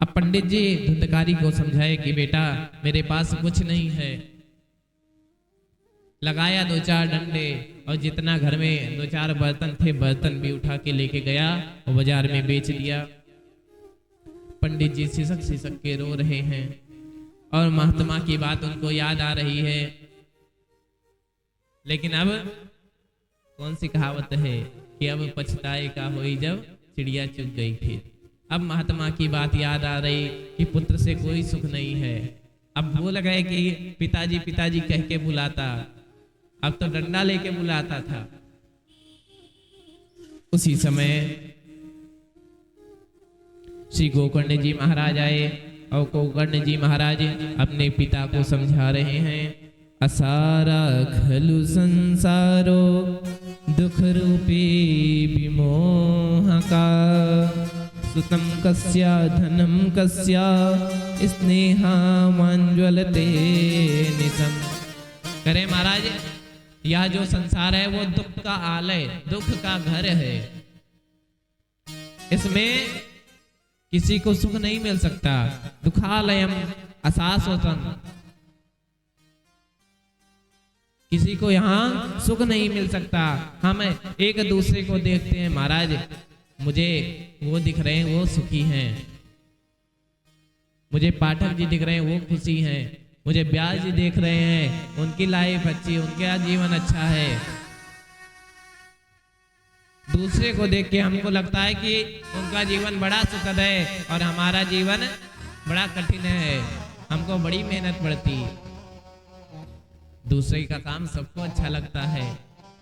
अब पंडित जी धुंधकारी को समझाए कि बेटा मेरे पास कुछ नहीं है। लगाया 2-4 डंडे, और जितना घर में 2-4 बर्तन थे, बर्तन भी उठा के लेके गया और बाजार में बेच दिया। पंडित जी सिसक सिसक के रो रहे हैं, और महात्मा की बात उनको याद आ रही है। लेकिन अब कौन सी कहावत है कि अब पछताए का होई जब चिड़िया चुग गई थी। अब महात्मा की बात याद आ रही कि पुत्र से कोई सुख नहीं है। अब भूल गए कि पिताजी पिताजी कह के बुलाता, अब तो डंडा लेके बुलाता था। उसी समय श्री गोकर्ण जी महाराज आए, और गोकर्ण जी महाराज अपने पिता को समझा रहे हैं। असारा खलु संसारो दुख रूपी विमोह का, सुतम कस्या धनम कस्या स्नेहा मंज्वलते निसम। करे महाराज यह जो संसार है वो दुख का आलय, दुख का घर है। इसमें किसी को सुख नहीं मिल सकता। दुखालयम अशाश्वतम, किसी को यहाँ सुख नहीं मिल सकता। हम एक दूसरे को देखते हैं महाराज, मुझे वो दिख रहे हैं वो सुखी हैं, मुझे पाठक जी दिख रहे हैं वो खुशी हैं, मुझे ब्यास जी देख रहे हैं उनकी लाइफ अच्छी, उनका जीवन अच्छा है। दूसरे को देख के हमको लगता है कि उनका जीवन बड़ा सुखद है और हमारा जीवन बड़ा कठिन है, हमको बड़ी मेहनत पड़ती। दूसरे का काम सबको अच्छा लगता है,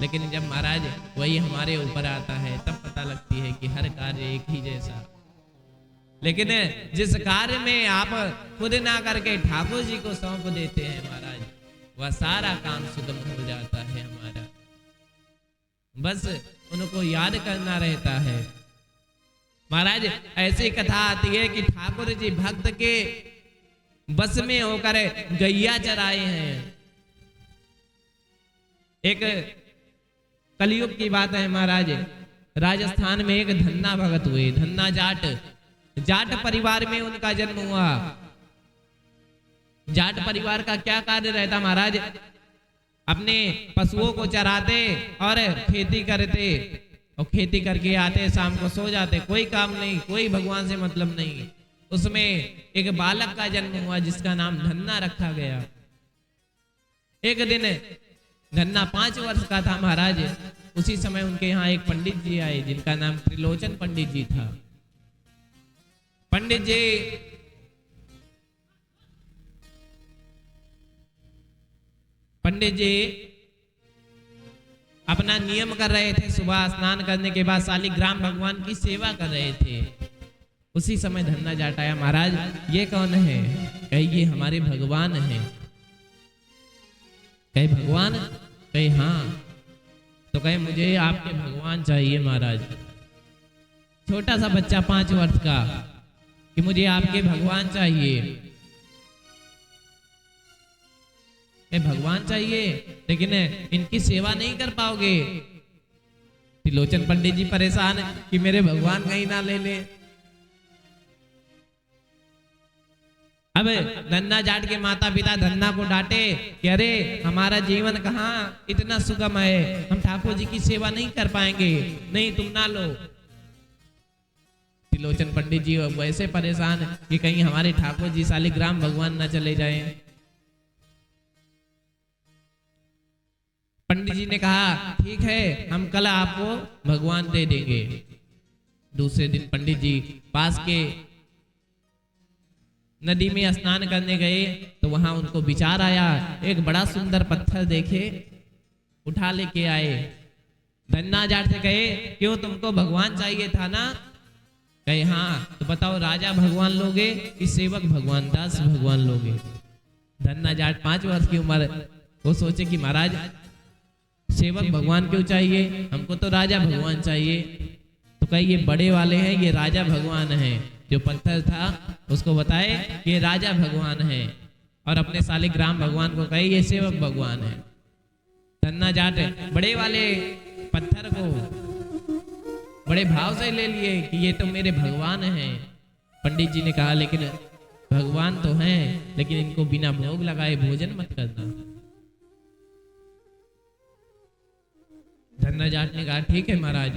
लेकिन जब महाराज वही हमारे ऊपर आता है तब पता लगती है कि हर कार्य एक ही जैसा। लेकिन जिस कार्य में आप खुद ना करके ठाकुर जी को सौंप देते हैं महाराज, वह सारा काम सुगम हो जाता है हमारा। बस उनको याद करना रहता है। महाराज ऐसी कथा आती है कि ठाकुर जी भक्त के बस में होकर गैया चराए हैं। एक कलयुग की बात है महाराज, राजस्थान में एक धन्ना भगत हुए, धन्ना जाट परिवार में उनका जन्म हुआ। जाट परिवार का क्या कार्य रहता महाराज, अपने पशुओं को चराते और खेती करते, और खेती करके आते शाम को सो जाते, कोई काम नहीं, कोई भगवान से मतलब नहीं। उसमें एक बालक का जन्म हुआ जिसका नाम धन्ना रखा गया। एक दिन धन्ना 5 वर्ष का था महाराज। उसी समय उनके यहाँ एक पंडित जी आए जिनका नाम त्रिलोचन पंडित जी था। पंडित जी अपना नियम कर रहे थे, सुबह स्नान करने के बाद शालिग्राम भगवान की सेवा कर रहे थे। उसी समय धन्ना जाट आया, महाराज ये कौन है? कहे ये हमारे भगवान हैं। कहे भगवान? कहे हाँ। तो कहे मुझे आपके भगवान चाहिए महाराज। छोटा सा बच्चा 5 वर्ष का कि मुझे आपके भगवान चाहिए। भगवान चाहिए लेकिन इनकी सेवा नहीं कर पाओगे। त्रिलोचन पंडित जी परेशान है कि मेरे भगवान कहीं ना ले ले। अब धन्ना जाट के माता पिता धन्ना को डांटे कि अरे हमारा जीवन कहाँ इतना सुगम है, हम ठाकुर जी की सेवा नहीं कर पाएंगे, नहीं तुम ना लो। त्रिलोचन पंडित जी वैसे परेशान कि कहीं हमारे ठाकुर जी शालिग्राम भगवान ना चले जाएं। पंडित जी ने कहा ठीक है, हम कल आपको भगवान दे देंगे। दूसरे दिन पंडित जी पास के नदी में स्नान करने गए तो वहां उनको विचार आया, एक बड़ा सुंदर पत्थर देखे, उठा लेके आए। धन्ना जाट से कहे क्यों तुमको भगवान चाहिए था ना? कहे हाँ। तो बताओ राजा भगवान लोगे कि सेवक भगवान, दास भगवान लोगे? धन्ना जाट 5 वर्ष की उम्र, वो सोचे कि महाराज सेवक भगवान क्यों चाहिए, हमको तो राजा भगवान चाहिए। तो कहे ये बड़े वाले हैं, ये राजा भगवान हैं। जो पत्थर था उसको बताए ये राजा भगवान है, और अपने शालिग्राम भगवान को कहे ये सेवक भगवान है। धन्ना जाट बड़े वाले पत्थर को बड़े भाव से ले लिए कि ये तो मेरे भगवान हैं। पंडित जी ने कहा लेकिन भगवान तो हैं, लेकिन इनको बिना भोग लगाए भोजन मत करना। धन्ना जाट ने कहा ठीक है महाराज।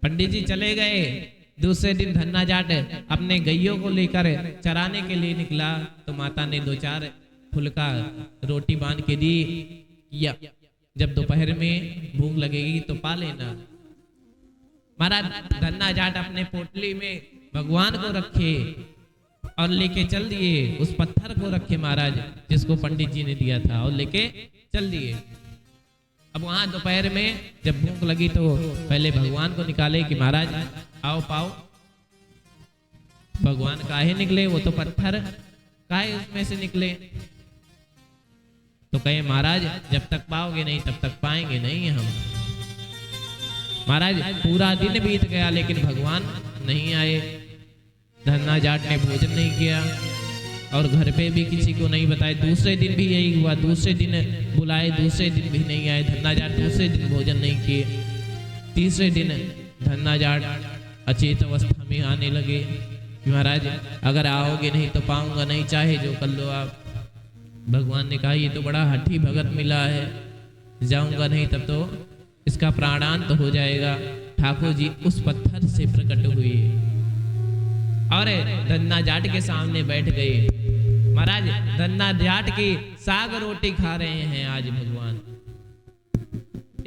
पंडित जी चले गए। दूसरे दिन धन्ना जाट अपने गैयों को लेकर चराने के लिए निकला तो माता ने 2-4 फुलका रोटी बांध के दी, या जब दोपहर में भूख लगेगी तो पा लेना। महाराज धन्ना जाट अपने पोटली में भगवान को रखे और लेके चल दिए। उस पत्थर को रखे महाराज जिसको पंडित जी ने दिया था, और लेके चल दिए। अब वहां दोपहर में जब भूख लगी तो पहले भगवान को निकाले कि महाराज आओ पाओ। भगवान काहे निकले, वो तो पत्थर काहे उसमें से निकले? तो कहे महाराज जब तक पाओगे नहीं तब तक पाएंगे नहीं हम। महाराज पूरा दिन बीत गया लेकिन भगवान नहीं आए। धन्ना जाट ने भोजन नहीं किया और घर पे भी किसी को नहीं बताया। दूसरे दिन भी यही हुआ, दूसरे दिन बुलाए, दूसरे दिन भी नहीं आए। धन्ना जाट दूसरे दिन भोजन नहीं किए। तीसरे दिन धन्ना जाट अचेत अवस्था में आने लगे। महाराज अगर आओगे नहीं तो पाऊंगा नहीं, चाहे जो कर लो आप। भगवान ने कहा ये तो बड़ा हठी भगत मिला है, जाऊंगा नहीं तब तो इसका प्राणांत हो जाएगा। ठाकुर जी उस पत्थर से प्रकट हुए और धन्ना जाट के सामने बैठ गए। महाराज धन्ना जाट की साग रोटी खा रहे हैं आज भगवान।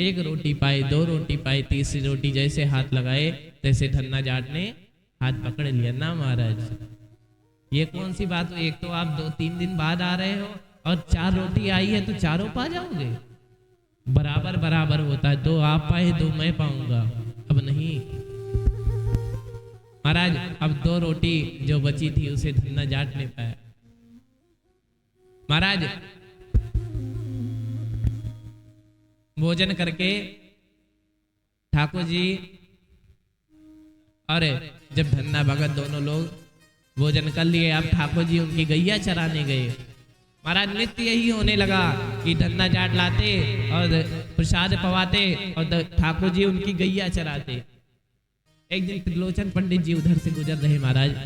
1 रोटी पाए, 2 रोटी पाए, तीसरी रोटी जैसे हाथ लगाए तैसे धन्ना जाट ने हाथ पकड़ लिया। ना महाराज ये कौन सी बात हुई? एक तो आप 2-3 दिन बाद आ रहे हो और 4 रोटी आई है तो चारों पा जाओगे? बराबर बराबर होता है, 2 आप पाए 2 मैं पाऊंगा। अब नहीं महाराज, अब 2 रोटी जो बची थी उसे धन्ना जाट ने पाया। महाराज भोजन करके ठाकुर जी और जब धन्ना भगत दोनों लोग भोजन कर लिए, अब ठाकुर जी उनकी गैया चराने गए। महाराज नित्य यही होने लगा कि धन्ना जाट लाते और प्रसाद पवाते और ठाकुर जी उनकी गैया चराते। एक दिन त्रिलोचन पंडित जी उधर से गुजर रहे महाराज।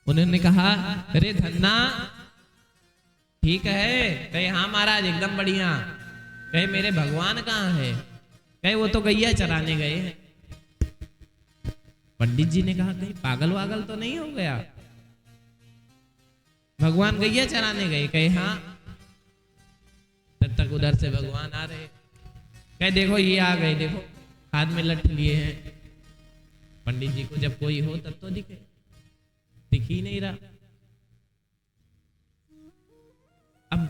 उन्होंने कहा अरे धन्ना ठीक है? कहे हाँ महाराज एकदम बढ़िया। कहे मेरे भगवान कहाँ है? कहे वो तो गैया चराने गए हैं। पंडित जी ने कहा कहीं पागल वागल तो नहीं हो गया? भगवान गैया चराने गए? कहे हाँ। तब तक उधर से भगवान आ रहे। कहे देखो ये आ गए, देखो हाथ में लठ लिए हैं। पंडित जी को जब कोई हो तब तो दिखे, दिख ही नहीं रहा। अब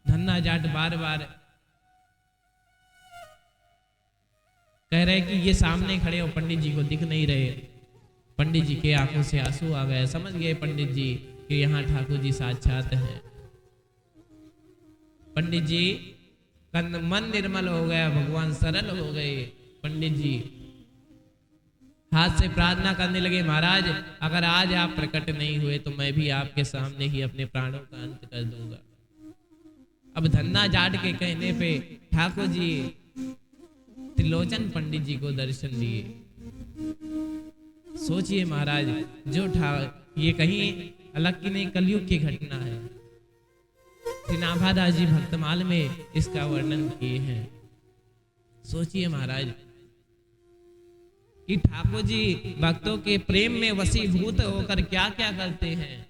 धन्ना जाट बार बार कह रहे कि ये सामने खड़े हो, पंडित जी को दिख नहीं रहे। पंडित जी के आंखों से आंसू आ गए। समझ गए पंडित जी कि यहाँ ठाकुर जी साक्षात हैं। पंडित जी का मन निर्मल हो गया, भगवान सरल हो गए। पंडित जी हाथ से प्रार्थना करने लगे, महाराज अगर आज आप प्रकट नहीं हुए तो मैं भी आपके सामने ही अपने प्राणों का अंत कर दूंगा। अब धन्ना जाट के कहने पे ठाकुर जी त्रिलोचन पंडित जी को दर्शन दिए। सोचिए महाराज, जो ये कहीं अलग की नहीं, कलयुग की घटना है। श्री नाभादास जी भक्तमाल में इसका वर्णन किए हैं। सोचिए महाराज कि ठाकुर जी भक्तों के प्रेम में वशीभूत होकर क्या क्या करते हैं।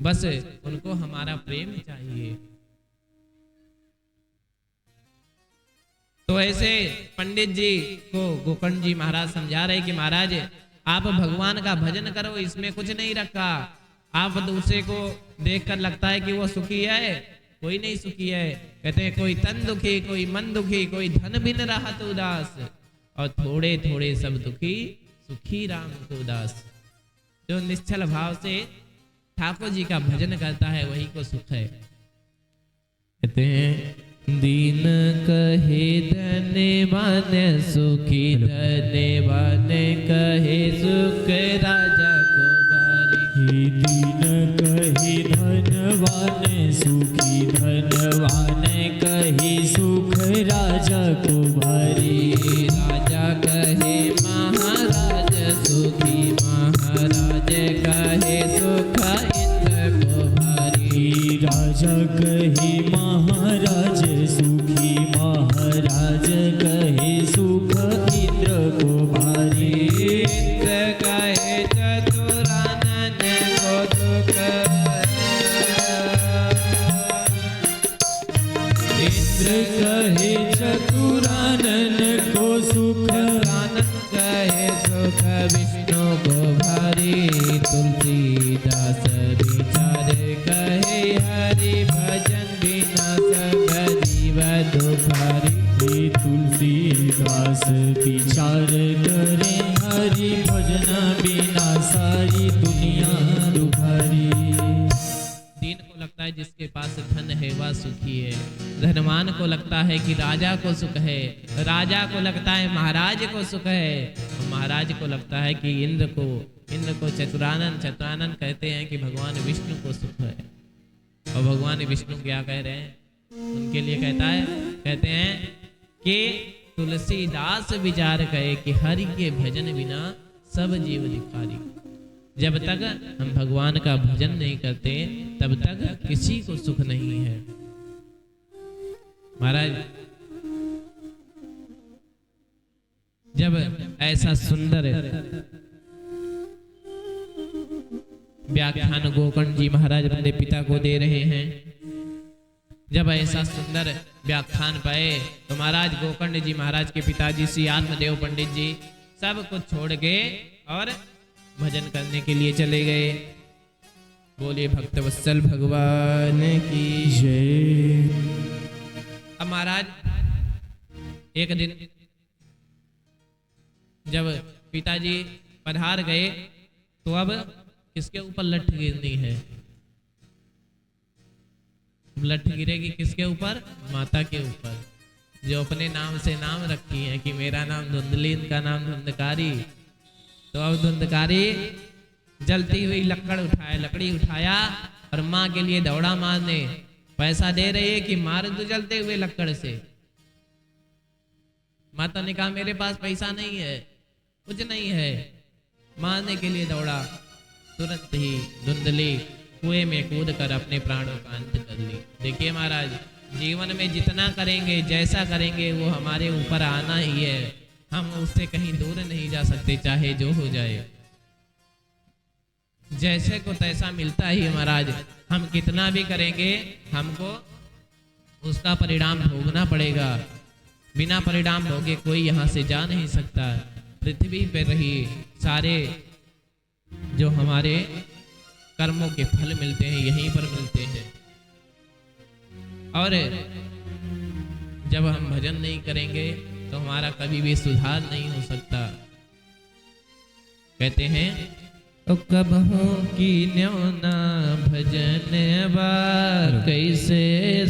बस उनको हमारा प्रेम चाहिए। तो ऐसे पंडित जी को गोकर्ण जी महाराज समझा रहे कि महाराज आप भगवान का भजन करो, इसमें कुछ नहीं रखा। आप दूसरे को देखकर लगता है कि वो सुखी है, कोई नहीं सुखी है। कहते हैं कोई तन दुखी, कोई मन दुखी, कोई धन बिन रहत उदास, और थोड़े थोड़े सब दुखी, सुखी राम को दास। जो निश्चल भाव से ठाकुर जी का भजन करता है वही को सुख है। कहते हैं दीन कहे धन्यवान सुखी, धन्यवान कहे सुख राजा को भारी। दीन कहे धनवान सुखी, धनवान कहे सुख राजा को भारी। राजा कहे महाराज सुखी, महाराज कहे सुख इंद्र को भारी। राजा कहे महाराज सुखी, महाराज कहे सुख इंद्र को भारी। इंद्र कहे चतुरानन को सुख, इंद्र कहे चतुरानन को सुख, आनंद कहे सुख विष्णु को भारी। तुलसीदास विचार कहे हरि भजन बिना सब जीव दुखारी। तुलसीदास विचार करे हरि भजन बिना सारी दुनिया दुखारी। दीन को लगता है जिसके पास धन है वह सुखी है, धनवान को लगता है कि राजा को सुख है, राजा को लगता है महाराज को सुख है, और महाराज को लगता है कि इंद्र को चतुरानन, चतुरानन कहते हैं कि भगवान विष्णु को सुख है। और भगवान विष्णु क्या कह रहे हैं उनके लिए कहते हैं कि तुलसीदास विचार कहे कि हरि के भजन बिना सब जीव भिखारी। जब तक हम भगवान का भजन नहीं करते तब तक किसी को सुख नहीं है। महाराज जब ऐसा सुंदर व्याख्यान गोकर्ण जी महाराज अपने पिता को दे रहे हैं, जब ऐसा सुंदर व्याख्यान पाए तो महाराज गोकर्ण जी महाराज के पिताजी श्री आत्मदेव पंडित जी सब कुछ छोड़ के और भजन करने के लिए चले गए। बोलिए भक्तवत्सल भगवान की जय। अब महाराज एक दिन जब पिताजी पधार गए तो अब किसके ऊपर लठ गिरनी है? लठ गिरेगी किसके ऊपर? माता के ऊपर, जो अपने नाम से नाम रखी है कि मेरा नाम धुंधली, इनका नाम धुंधकारी। तो अब धुंधकारी जलती हुई लकड़ी उठाया और माँ के लिए दौड़ा मारने। पैसा दे रही है कि मार दो जलते हुए लकड़ से। माता ने कहा मेरे पास पैसा नहीं है, कुछ नहीं है। मारने के लिए दौड़ा, तुरंत ही धुंधली कुएं में कूद कर अपने प्राणों का अंत कर ली। देखिए महाराज, जीवन में जितना करेंगे, जैसा करेंगे, वो हमारे ऊपर आना ही है। हम उससे कहीं दूर नहीं जा सकते, चाहे जो हो जाए। जैसे को तैसा मिलता ही महाराज। हम कितना भी करेंगे हमको उसका परिणाम भोगना पड़ेगा। बिना परिणाम भोगे कोई यहाँ से जा नहीं सकता। पृथ्वी पर रही सारे जो हमारे कर्मों के फल मिलते हैं यहीं पर मिलते हैं। और जब हम भजन नहीं करेंगे तो हमारा कभी भी सुधार नहीं हो सकता। कहते हैं तो कबहू की न्योना भजन बार कैसे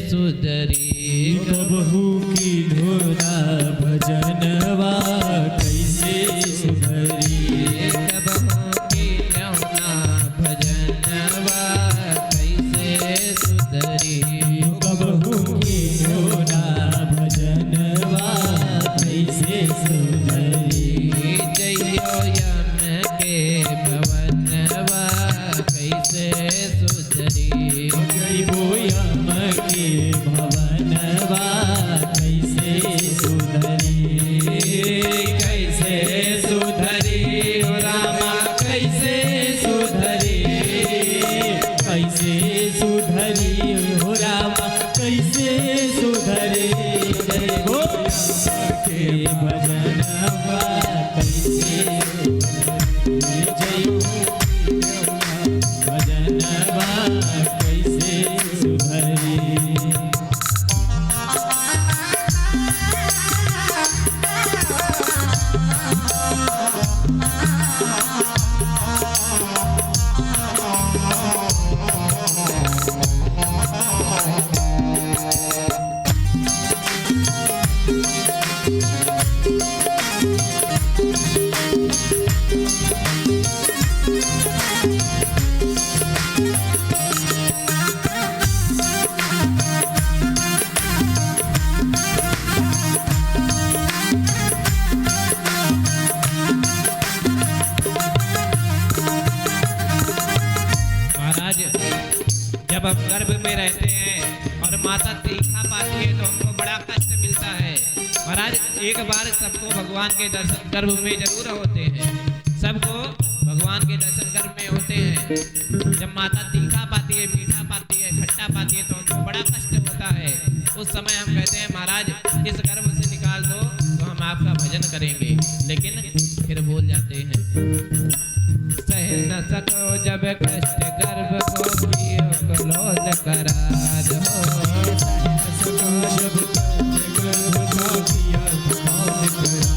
सुधरी। कबहू की न्योना भजन बार कैसे सुधरी। कबहू की न्योना भजन बार कैसे सुधरी। भजनवा कैसे जयो भजनवा कैसे सुधरी। जब हम गर्भ में रहते हैं और माता तीखा पाती है तो हमको बड़ा कष्ट मिलता है। महाराज एक बार सबको भगवान के दर्शन गर्भ में जरूर होते हैं, सबको भगवान के दर्शन गर्भ में होते हैं। जब माता तीखा पाती है, मीठा पाती है, खट्टा पाती है तो हमको बड़ा कष्ट होता है। उस समय हम कहते हैं महाराज इस गर्भ से निकाल दो तो हम आपका भजन करेंगे, लेकिन फिर भूल जाते हैं। सह न सको जब कष्ट गर्भ को कियो क्रोध करार हो, सह न सको जब कष्ट गर्भ को कियो क्रोध करार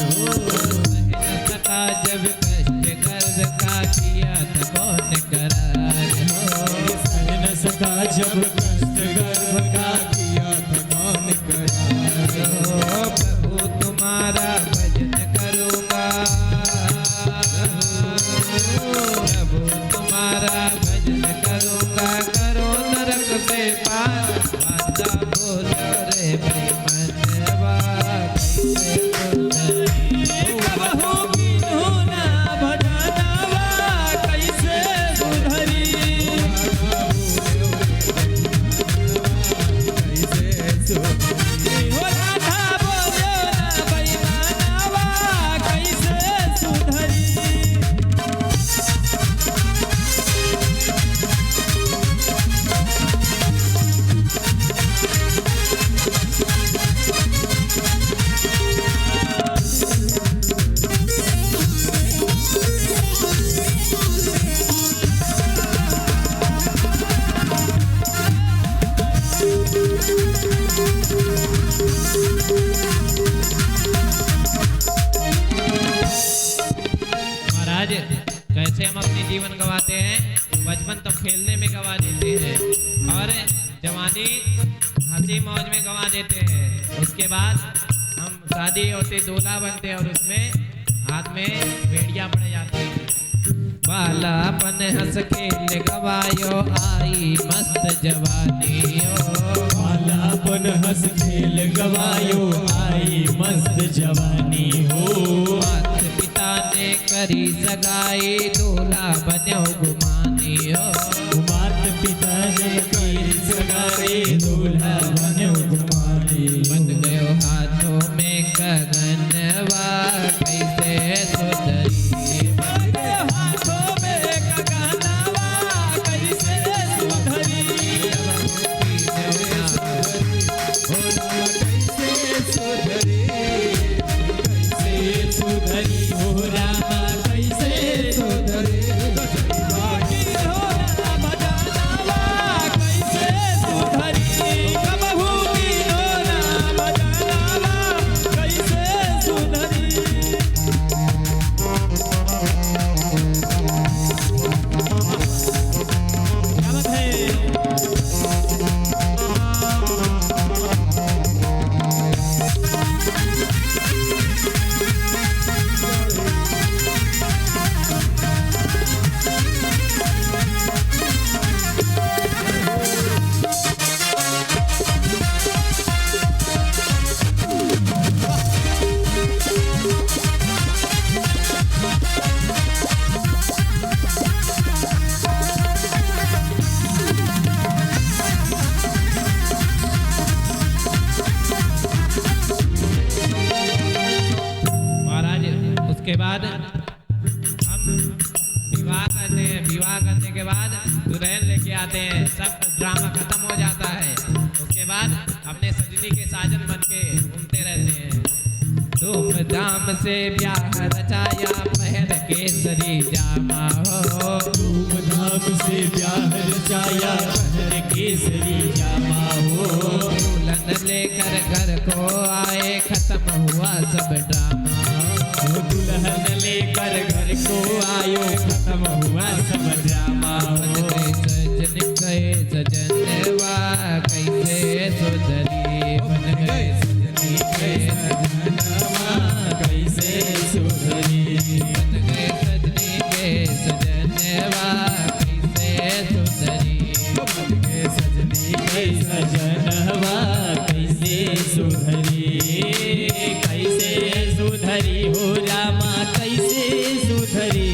हो, सह न सका जब कष्ट गर्भ का किया तो कौन करार हो, सह न सका जब कष्ट गर्भ का किया तो कौन करार हो। प्रभु तुम्हारा भजन करूँगा, प्रभु तुम्हारा भजन करूँगा, करो नरक से पार, वादा बोलो रे भाई मनवा कैसे सुधरी। कहूँ कीन्हू ना भजनवा कैसे सुधरी, कैसे सुधरी। हो राधा बोलो ना भाई मनवा कैसे सुधरी। महाराज कैसे हम अपने जीवन गवाते हैं। बचपन तो खेलने में गवा देते हैं और जवानी हंसी मौज में गवा देते हैं। उसके बाद हम शादी होती दूल्हा बनते हैं और उसमें हाथ में बेड़ियां पड़ जाती हैं। बालापन हंस खेल गवायो आई मस्त जवानी हो, बालापन हंस खेल गवायो आई मस्त जवानी हो। मात पिता ने करी सगाई दूल्हा बन्यो गुमानी हो, मात पिता ने करी सगाई दूल्हा बन्यो गुमानी। बन गयो हाथों में गगनवा कैसे सुधरी, बन गयो हाथों में गगनवा कैसे सुधरी। कैसे सुधरी, कैसे सुधरी हो रामा कैसे सुधरी। कीन्हू ना भजनवा कैसे सुधरी, कबहू कीन्हू ना भजनवा कैसे सुधरी। क्या बात है। उसके बाद हम विवाह करते हैं। विवाह करने के बाद दुल्हन लेके आते हैं, सब ड्रामा खत्म हो जाता है। उसके बाद अपने सजनी के साजन बन के घूमते रहते हैं। तो धूमधाम से ब्याह रचाया पहन केसरी जामा हो। धूमधाम से ब्याह रचाया पहन केसरी जामा हो। दुल्हन लेकर घर को आए खत्म हुआ सब ड्रामा हो। दुल्हन लेकर घर को आयो खत्म हुआ सब ड्रामा हो। सजन गए सजनवा कैसे सुधरी बन गए सजनी गए सजनवा कैसे सुधरी बन गए सजनी के सजनवा कैसे सुधरी बन गए सजनी के सजनवा कैसे सुधरी कैसे सुधरी हो रामा कैसे सुधरी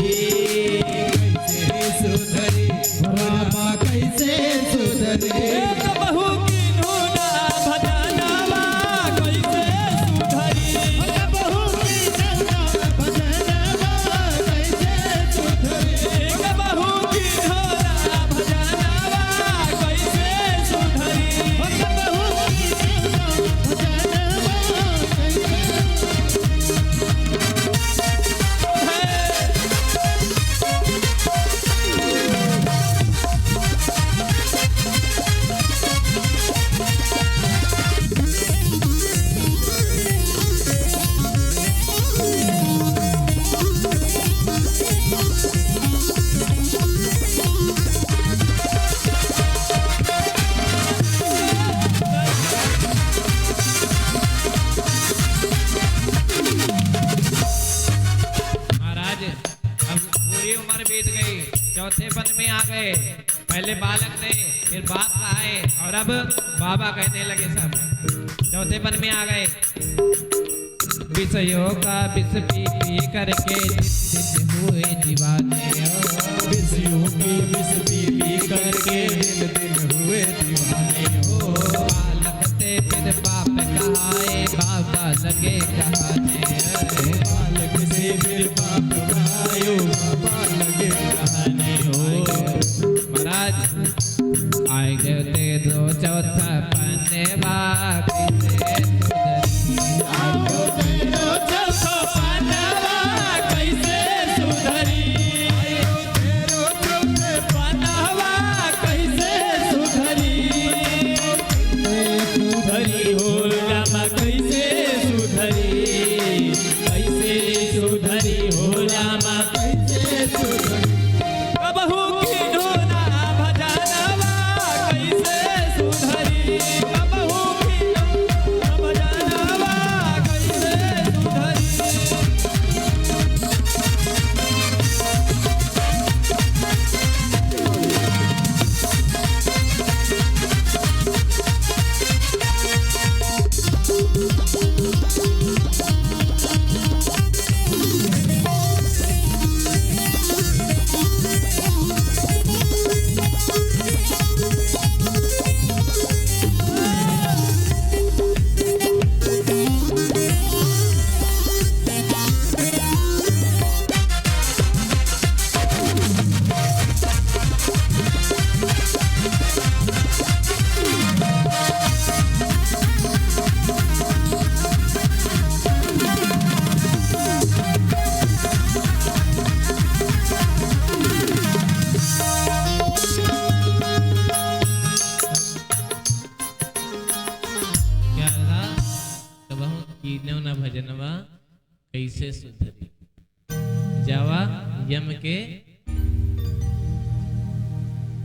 कैसे सुधरी रामा कैसे सुधरे बहू की नूना भजनवा कैसे सुधरी बहू की नूना भजनवा कैसे सुधरे बहू की नूना भजनवा कैसे सुधरी बहू की नूना महाराज अब पूरी उम्र बीत गई, चौथे पद में आ गए। पहले बालक थे, फिर बाप आए और अब बाबा कहने लगे सब। चौथे पद में आ गए। विषयों का विष पी पी करके दिन हुए दीवाने हो। विषयों की विष पी पी करके दिन दिन हुए दीवाने हो। बालक थे फिर बाप कहाए, बाबा लगे कहाने। बालक से फिर बाप कहायो बाबा लगे कहाने हो। महाराज आए गए थे दो चौथा पन्ने कैसे सुधरी आओ तेरो चौथा पन्नवा कैसे सुधरी आओ तेरो चौथे पन्नवा कैसे सुधरी सुधरी हो रामा कैसे सुधरी कैसे सुधरी हो रामा कैसे सुधरी बहू की नूना भजनवा कैसे सुधरी बहू की नूना भजनवा कैसे सुधरी क्या था कबहू कीनो न भजनवा कैसे सुधरी। जावा यम के,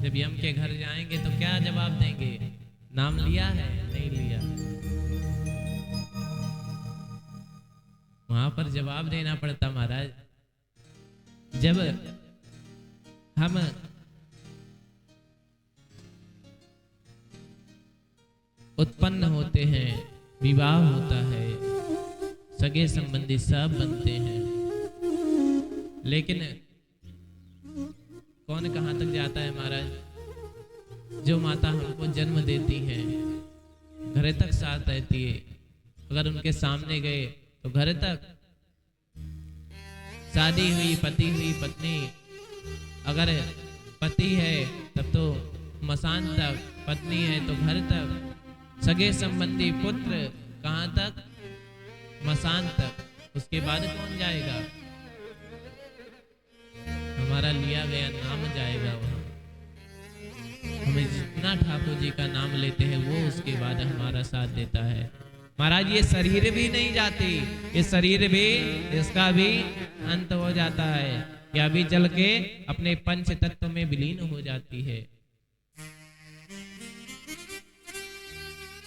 जब यम के घर जाएंगे तो क्या जवाब देंगे? नाम लिया है नहीं लिया है, वहां पर जवाब देना पड़ता महाराज। जब हम उत्पन्न होते हैं, विवाह होता है, सगे संबंधी सब बनते हैं, लेकिन कौन कहां तक जाता है महाराज? जो माता हमको जन्म देती है घर तक साथ रहती है। अगर उनके सामने गए तो घर तक, शादी हुई, पति हुई, पत्नी, अगर पति है तब तो मसान तक, पत्नी है तो घर तक, सगे संबंधी पुत्र कहाँ तक? मसान तक। उसके बाद कौन जाएगा? हमारा लिया गया नाम जाएगा वहां। हमें जितना ठाकुर जी का नाम लेते हैं वो उसके बाद हमारा साथ देता है। महाराज ये शरीर भी नहीं जाती, ये शरीर भी इसका भी अंत हो जाता है, या भी जल के अपने पंच तत्व में विलीन हो जाती है।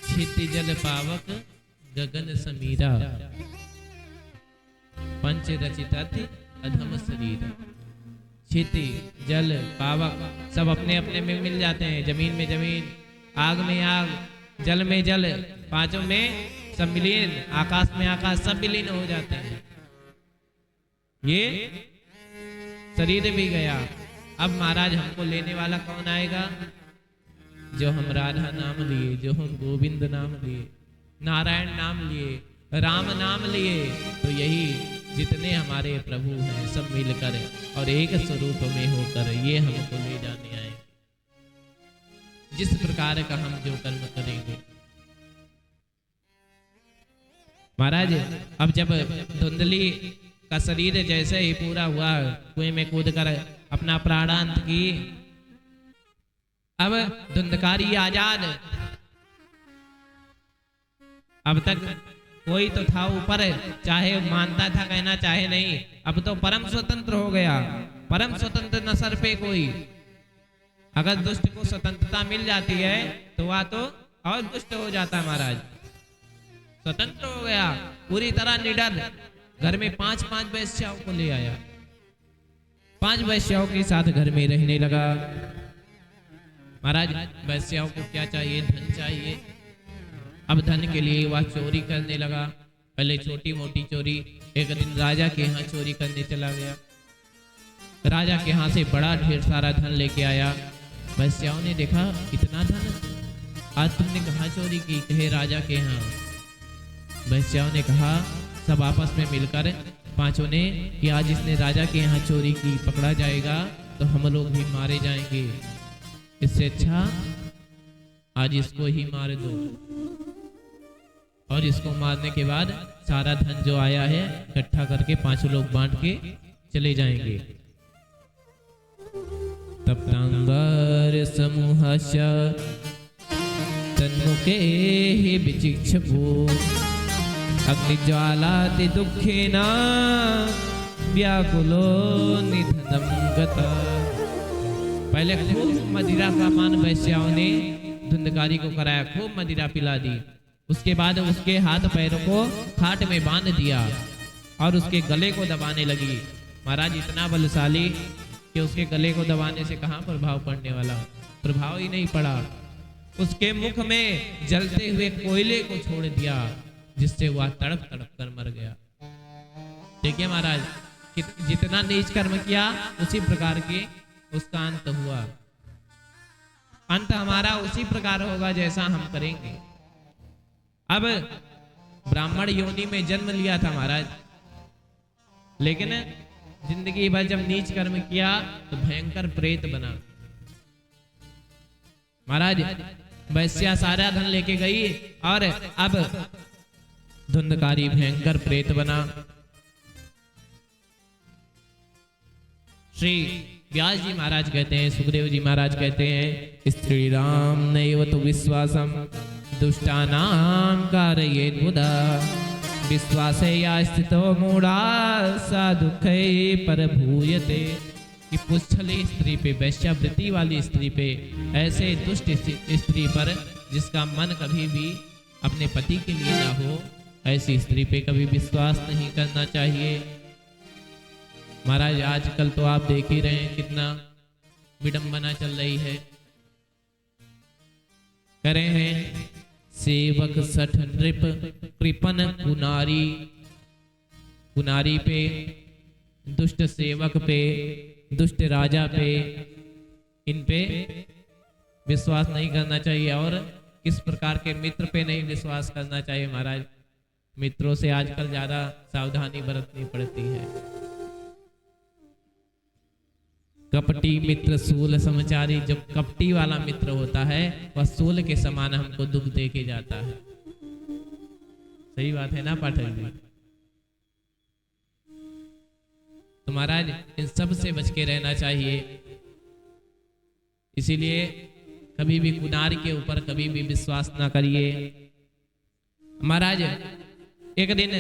क्षिति जल पावक गगन समीरा, पंच रचित अधम शरीर। क्षिति जल पावक सब अपने अपने में मिल जाते हैं, जमीन में जमीन, आग में आग, जल में जल, पांचों में सब विलीन, आकाश में आकाश, सब विलीन हो जाते हैं। ये शरीर भी गया। अब महाराज हमको लेने वाला कौन आएगा? जो हम राधा नाम लिए, जो हम गोविंद नाम लिए, नारायण नाम लिए, राम नाम लिए, तो यही जितने हमारे प्रभु हैं सब मिलकर और एक स्वरूप में होकर ये हमको ले जाने आए। जिस प्रकार का हम जो कर्म करेंगे। महाराज अब जब धुंधली का शरीर जैसे ही पूरा हुआ, कुएं में कूद कर अपना प्राणांत की, अब धुंधकारी आजाद। अब तक कोई तो था ऊपर, चाहे मानता था कहना चाहे नहीं, अब तो परम स्वतंत्र हो गया। परम स्वतंत्र न सर पे कोई। अगर दुष्ट को स्वतंत्रता मिल जाती है तो वह तो और दुष्ट हो जाता। महाराज स्वतंत्र हो गया पूरी तरह निडर। घर में 5-5 वैश्याओं को ले आया, 5 वैश्याओं के साथ घर में रहने लगा। महाराज वैश्याओं को क्या चाहिए? धन चाहिए। अब धन के लिए वह चोरी करने लगा। पहले छोटी मोटी चोरी, एक दिन राजा के यहाँ चोरी करने चला गया। राजा के यहाँ से बड़ा ढेर सारा धन लेके आया। वैश्याओं ने देखा इतना धन, आज तुमने कहाँ चोरी की? कहे राजा के यहाँ। वैश्याओं ने कहा, सब आपस में मिलकर पांचों ने कि आज इसने राजा के यहाँ चोरी की, पकड़ा जाएगा तो हम लोग भी मारे जाएंगे, इससे अच्छा आज इसको ही मार दो। और इसको मारने के बाद सारा धन जो आया है इकट्ठा करके 5 लोग बांट के चले जाएंगे। तप्तांबर समूहश तन्मुखे हि विचिक्षुः अग्निज्वालाति दुःखेन व्याकुलो निधनं गता। पहले खूब मदिरा का पान वैश्याओं ने धुंधकारी को कराया, खूब मदिरा पिला दी। उसके बाद उसके हाथ पैरों को खाट में बांध दिया और उसके गले को दबाने लगी। महाराज इतना बलशाली कि उसके गले को दबाने से कहाँ प्रभाव पड़ने वाला, प्रभाव ही नहीं पड़ा। उसके मुख में जलते हुए कोयले को छोड़ दिया, जिससे वह तड़प तड़प कर मर गया। देखिए महाराज जितना नीच कर्म किया उसी प्रकार के उसका अंत हुआ। अंत हमारा उसी प्रकार होगा जैसा हम करेंगे। अब ब्राह्मण योनि में जन्म लिया था महाराज, लेकिन जिंदगी भर जब नीच कर्म किया तो भयंकर प्रेत बना। महाराज वैश्या सारा धन लेके गई और अब धुंधकारी भयंकर प्रेत बना। श्री व्यास जी महाराज कहते हैं, सुखदेव जी महाराज कहते हैं, स्त्री राम नैव तो विश्वासम दुष्टानां कारयेत् बुधा विश्वासे या स्थितो मूढ़ा सा दुःखे परभूयते। कि पुच्छली स्त्री पे, वैश्यावृत्ति वाली स्त्री पे, ऐसे दुष्ट स्त्री पर जिसका मन कभी भी अपने पति के लिए ना हो, ऐसी स्त्री पे कभी विश्वास नहीं करना चाहिए। महाराज आजकल तो आप देख ही रहे हैं कितना विडंबना चल रही है। कह रहे हैं सेवक सठ नृप कृपन कुनारी, कुनारी पे, दुष्ट सेवक पे, दुष्ट राजा पे, इन पे विश्वास नहीं करना चाहिए। और किस प्रकार के मित्र पे नहीं विश्वास करना चाहिए। महाराज मित्रों से आजकल ज्यादा सावधानी बरतनी पड़ती है। कपटी मित्र सूल समाचारी। जब कपटी वाला मित्र होता है वह सूल के समान हमको दुख दे के जाता है। सही बात है ना पाठक जी? तो महाराज इन सब से बच के रहना चाहिए। इसीलिए कभी भी कुनार के ऊपर कभी भी विश्वास ना करिए। महाराज एक दिन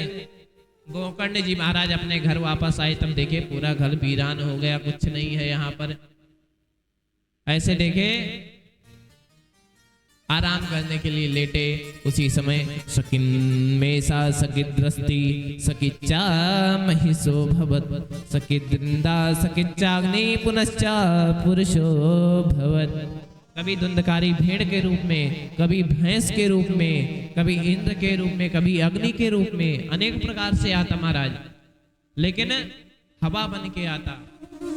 गोकर्ण जी महाराज अपने घर वापस आए, तब देखे पूरा घर वीरान हो गया, कुछ नहीं है यहाँ पर। ऐसे देखे आराम करने के लिए लेटे, उसी समय सकिन में सा सकिद्रस्ती सकिच्चा महिषो भवत सकिद्रिंदा सकिच्चाग्नि पुनश्चा पुरुषो भवत। कभी धुंधकारी भेड़ के रूप में, कभी भैंस के रूप में, कभी इंद्र के रूप में, कभी अग्नि के रूप में, अनेक प्रकार से आता महाराज। लेकिन हवा बन के आता,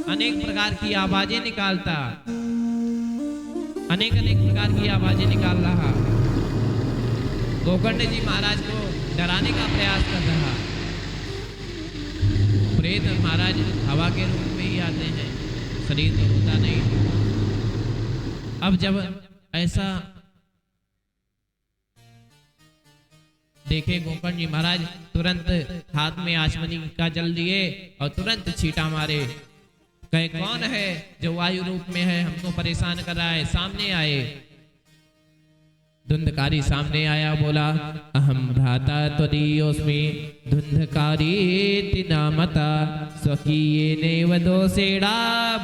अनेक प्रकार की आवाजें निकालता, अनेक अनेक प्रकार की आवाजें निकाल रहा। गोकर्ण जी महाराज को डराने का प्रयास कर रहा। प्रेत महाराज हवा के रूप में ही आते हैं, शरीर तो होता नहीं। अब जब ऐसा देखे गोकर्ण जी महाराज, तुरंत हाथ में आचमनी का जल दिए और तुरंत छींटा मारे। कहे कौन है जो वायु रूप में है, हमको परेशान कर रहा है? सामने आए। धुंधकारी सामने आया, बोला अहम भ्राता त्वदीयोऽस्मि धुंधकारी नामता स्वकीयेनैव दोषेणा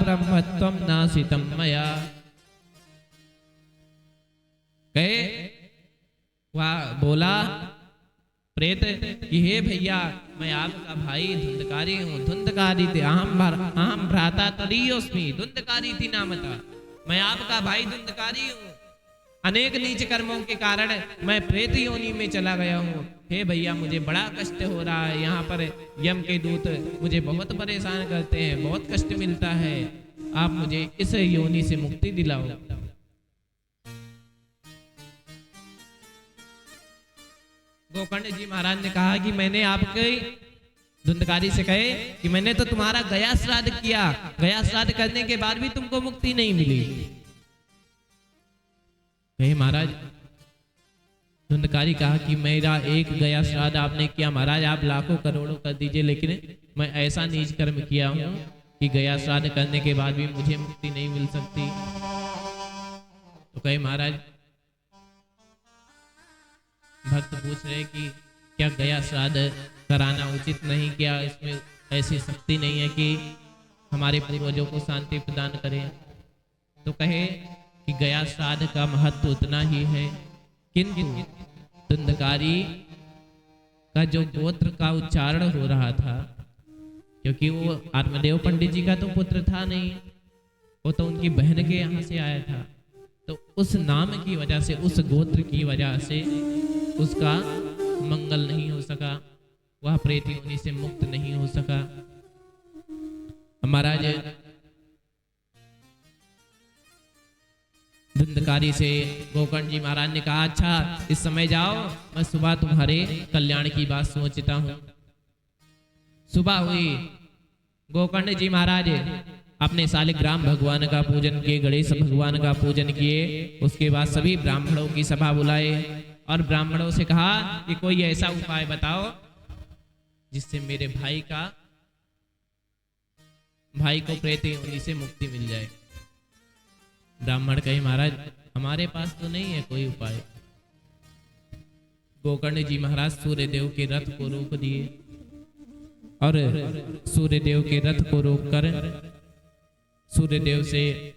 ब्रह्मत्वं नाशितं मया। कहे वह बोला प्रेत कि हे भैया, मैं आपका भाई धुंधकारी हूँ। धुंधकारी थे अहम भ्राता त्वदीयोऽस्मि धुंधकारी नामता, मैं आपका भाई धुंधकारी हूँ। अनेक नीच कर्मों के कारण मैं प्रेत योनि में चला गया हूँ। हे भैया, मुझे बड़ा कष्ट हो रहा है। यहाँ पर यम के दूत मुझे बहुत परेशान करते हैं, बहुत कष्ट मिलता है। आप मुझे इस योनि से मुक्ति दिलाओ। गोकर्ण जी महाराज ने कहा कि मैंने आपके धुंधकारी से कहे कि मैंने तो तुम्हारा गया श्राद्ध किया, गया श्राद्ध करने के बाद भी तुमको मुक्ति नहीं मिली। कहे महाराज, धुंधकारी कहा कि मेरा एक गया श्राद्ध आपने किया, महाराज आप लाखों करोड़ों कर दीजिए, लेकिन मैं ऐसा नीच कर्म किया हूं कि गया श्राद्ध करने के बाद भी मुझे मुक्ति नहीं मिल सकती। तो कहे महाराज, भक्त पूछ रहे कि क्या गया श्राद्ध कराना उचित नहीं? क्या इसमें ऐसी शक्ति नहीं है कि हमारे पूर्वजों को शांति प्रदान करे? तो कहे कि गया श्राद्ध का महत्व उतना ही है, किंतु धुंधकारी का जो गोत्र का उच्चारण हो रहा था, क्योंकि वो आत्मदेव पंडित जी का तो पुत्र था नहीं, वो तो उनकी बहन के यहाँ से आया था। तो उस नाम की वजह से, उस गोत्र की वजह से उसका मंगल नहीं हो सका, वह प्रेत योनि से मुक्त नहीं हो सका। महाराज धुंधकारी से गोकर्ण जी महाराज ने कहा, अच्छा इस समय जाओ, मैं सुबह तुम्हारे कल्याण की बात सोचता हूं। सुबह हुई, गोकर्ण जी महाराज अपने शालिग्राम भगवान का पूजन किए, गणेश भगवान का पूजन किए। उसके बाद सभी ब्राह्मणों की सभा बुलाए और ब्राह्मणों से कहा कि कोई ऐसा उपाय बताओ जिससे मेरे भाई को प्रेत योनि से मुक्ति मिल जाए। ब्राह्मण कहे, महाराज हमारे पास तो नहीं है कोई उपाय। गोकर्ण जी महाराज सूर्यदेव के रथ को रोक दिए और सूर्यदेव के रथ को रोककर सूर्यदेव से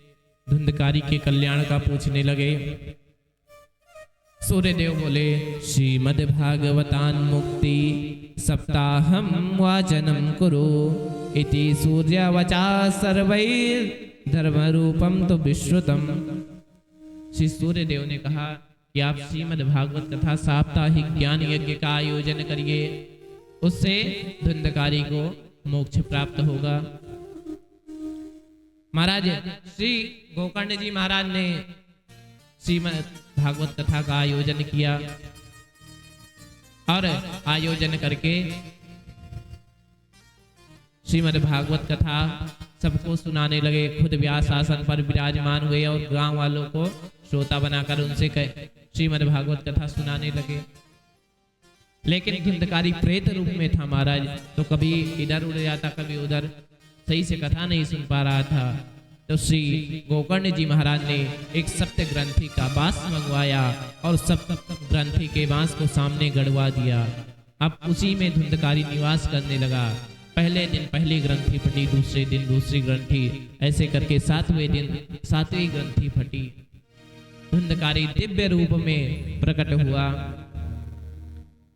धुंधकारी के कल्याण का पूछने लगे। सूर्यदेव बोले, श्रीमद् भागवतान मुक्ति सप्ताहम वाचनम कुरु इति सूर्यवचा सर्वैर् धर्म रूपम तो विश्रुतम। श्री सूर्यदेव ने कहा कि आप श्रीमद् भागवत कथा साप्ताहिक ज्ञान यज्ञ का आयोजन करिए, उससे धुंधकारी को मोक्ष प्राप्त होगा। महाराज श्री गोकर्ण जी महाराज ने श्रीमद् भागवत कथा का आयोजन किया और आयोजन करके श्रीमद् भागवत कथा सबको सुनाने लगे। खुद व्यास आसन पर विराजमान हुए और गांव वालों को श्रोता बनाकर उनसे श्रीमद् भागवत कथा सुनाने लगे। लेकिन धुंधकारी प्रेत रूप में था महाराज, तो कभी इधर उड़ जाता, कभी उधर। सही से कथा नहीं सुन पा रहा था, तो श्री गोकर्ण जी महाराज ने एक सप्त ग्रंथि का बांस मंगवाया और सप्त ग्रंथि के बांस को सामने गड़वा दिया। अब उसी में धुंधकारी निवास करने लगा। पहले दिन पहली ग्रंथि फटी, दूसरे दिन दूसरी ग्रंथि, ऐसे करके 7वें दिन 7वीं ग्रंथि फटी। धुंधकारी दिव्य रूप में प्रकट हुआ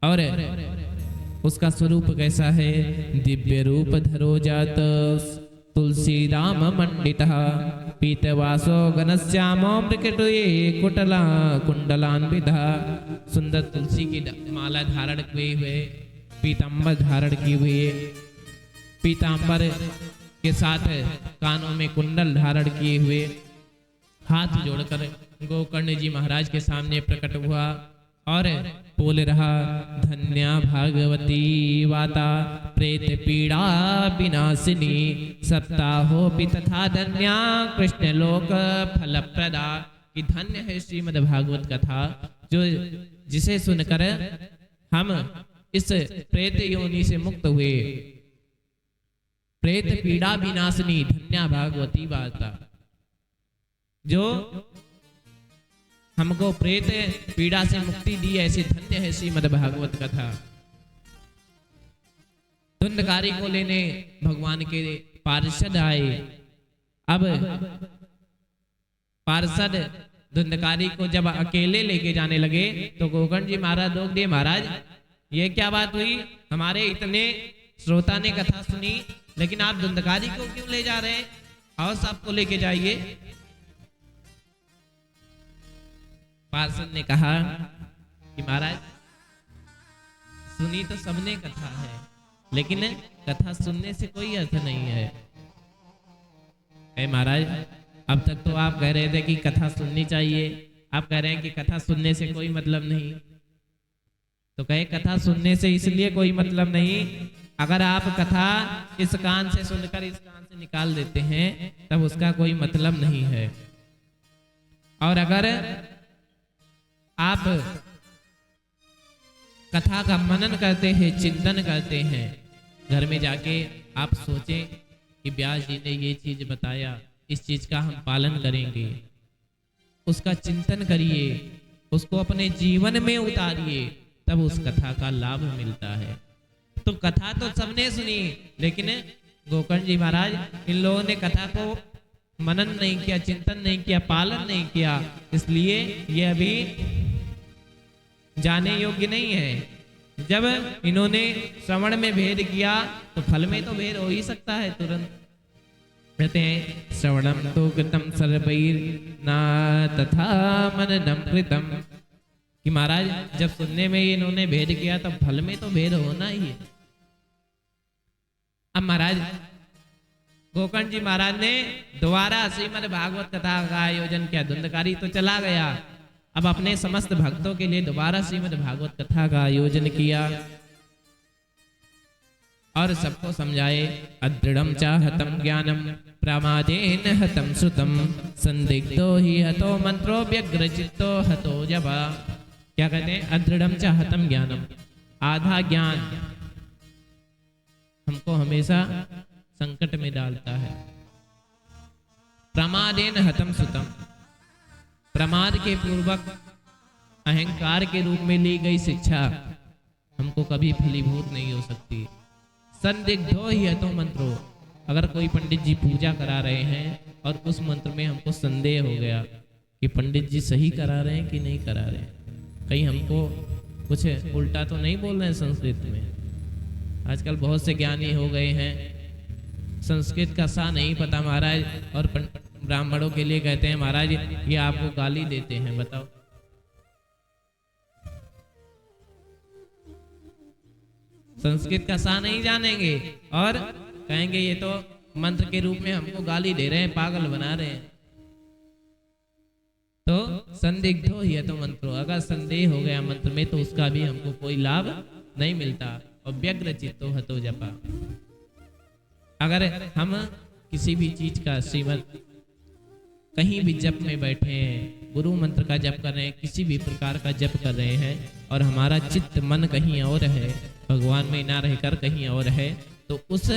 और उसका स्वरूप कैसा है? दिव्य रूप धरो जात तुलसी राम मंडितः पीतवासो घनश्यामो मृकटुये कुटला कुंडलान्वितः। सुंदर तुलसी की माला धारण किए हुए, पीतांबर धारण किए हुए, पीतांबर के साथ कानों में कुंडल धारण किए हुए, हाथ जोड़कर गोकर्ण जी महाराज के सामने प्रकट हुआ और बोल रहा, धन्या भागवती वाता प्रेत पीड़ा विनाशिनी सप्ताहोपि तथा धन्या कृष्ण लोक फल प्रदा। कि धन्य है श्रीमद् भागवत कथा, जो जिसे सुनकर हम इस प्रेत योनि से मुक्त हुए। प्रेत पीड़ा विनाशिनी धन्या भागवती वाता, जो हमको प्रेत पीड़ा से मुक्ति दी, ऐसी धन्य है श्रीमद् भागवत कथा। धुंधकारी को लेने भगवान के पार्षद आए। अब पार्षद धुंधकारी को जब अकेले लेके जाने लगे तो गोकर्ण जी महाराज रोक दिए, महाराज ये क्या बात हुई? हमारे इतने श्रोता ने कथा सुनी, लेकिन आप धुंधकारी को क्यों ले जा रहे हैं? और सबको लेके जाइए। पार्षद ने कहा कि महाराज सुनी तो सबने कथा है, लेकिन कथा सुनने से कोई अर्थ नहीं है। महाराज अब तक तो आप कह रहे थे कि कथा सुननी चाहिए, आप कह रहे हैं कि कथा सुनने से कोई मतलब नहीं। तो कहे कथा सुनने से इसलिए कोई मतलब नहीं, अगर आप कथा इस कान से सुनकर इस कान से निकाल देते हैं तब उसका कोई मतलब नहीं है। और अगर आप कथा का मनन करते हैं, चिंतन करते हैं, घर में जाके आप सोचें कि व्यास जी ने ये चीज बताया, इस चीज का हम पालन करेंगे, उसका चिंतन करिए, उसको अपने जीवन में उतारिए, तब उस कथा का लाभ मिलता है। तो कथा तो सबने सुनी, लेकिन गोकर्ण जी महाराज इन लोगों ने कथा को मनन नहीं किया, चिंतन नहीं किया, पालन नहीं किया, इसलिए ये अभी जाने योग्य नहीं है। जब इन्होंने श्रवण में भेद किया तो फल में तो भेद हो ही सकता है तुरंत। कहते हैं श्रवणम तो कृतम सर्वैर ना तथा मननम कृतम, कि महाराज जब सुनने में इन्होंने भेद किया तब फल में तो भेद होना ही है। अब महाराज गोकर्ण जी महाराज ने दोबारा श्रीमद् भागवत कथा का आयोजन किया। धुंधकारी तो चला गया, अब अपने समस्त भक्तों के लिए दोबारा श्रीमद् भागवत कथा का आयोजन किया और सबको समझाए। अदृढ़म चाहतम ज्ञानम प्रमादेन हतम श्रुतम संदिग्धो ही हतो मंत्रो व्यग्रचित्तो हतो जपा। क्या कहते हैं? अदृढ़म चाहतम ज्ञानम, आधा ज्ञान हमको हमेशा संकट में डालता है। प्रमादेन हतम श्रुतम, प्रमाद के पूर्वक अहंकार के रूप में ली गई शिक्षा हमको कभी फलीभूत नहीं हो सकती। संदिग्धो ही हतो मंत्रो, अगर कोई पंडित जी पूजा करा रहे हैं और उस मंत्र में हमको संदेह हो गया कि पंडित जी सही करा रहे हैं कि नहीं करा रहे हैं, कहीं हमको कुछ उल्टा तो नहीं बोल रहे हैं संस्कृत में। आजकल बहुत से ज्ञानी हो गए हैं, संस्कृत का सा नहीं पता महाराज, और ब्राह्मणों के लिए कहते हैं महाराज ये आपको गाली देते हैं। बताओ, संस्कृत का सा नहीं जानेंगे और कहेंगे ये तो मंत्र के रूप में हमको गाली दे रहे हैं, पागल बना रहे हैं। तो संदिग्धो ही तो मंत्रो, अगर संदेह हो गया मंत्र में तो उसका भी हमको कोई लाभ नहीं मिलता। और व्यग्र चित्तो हतो जपा, अगर हम किसी भी चीज का श्रीमद् कहीं भी जप में बैठे हैं, गुरु मंत्र का जप कर रहे हैं, किसी भी प्रकार का जप कर रहे हैं और हमारा चित्त मन कहीं और है, भगवान में ना रहकर कहीं और है, तो उस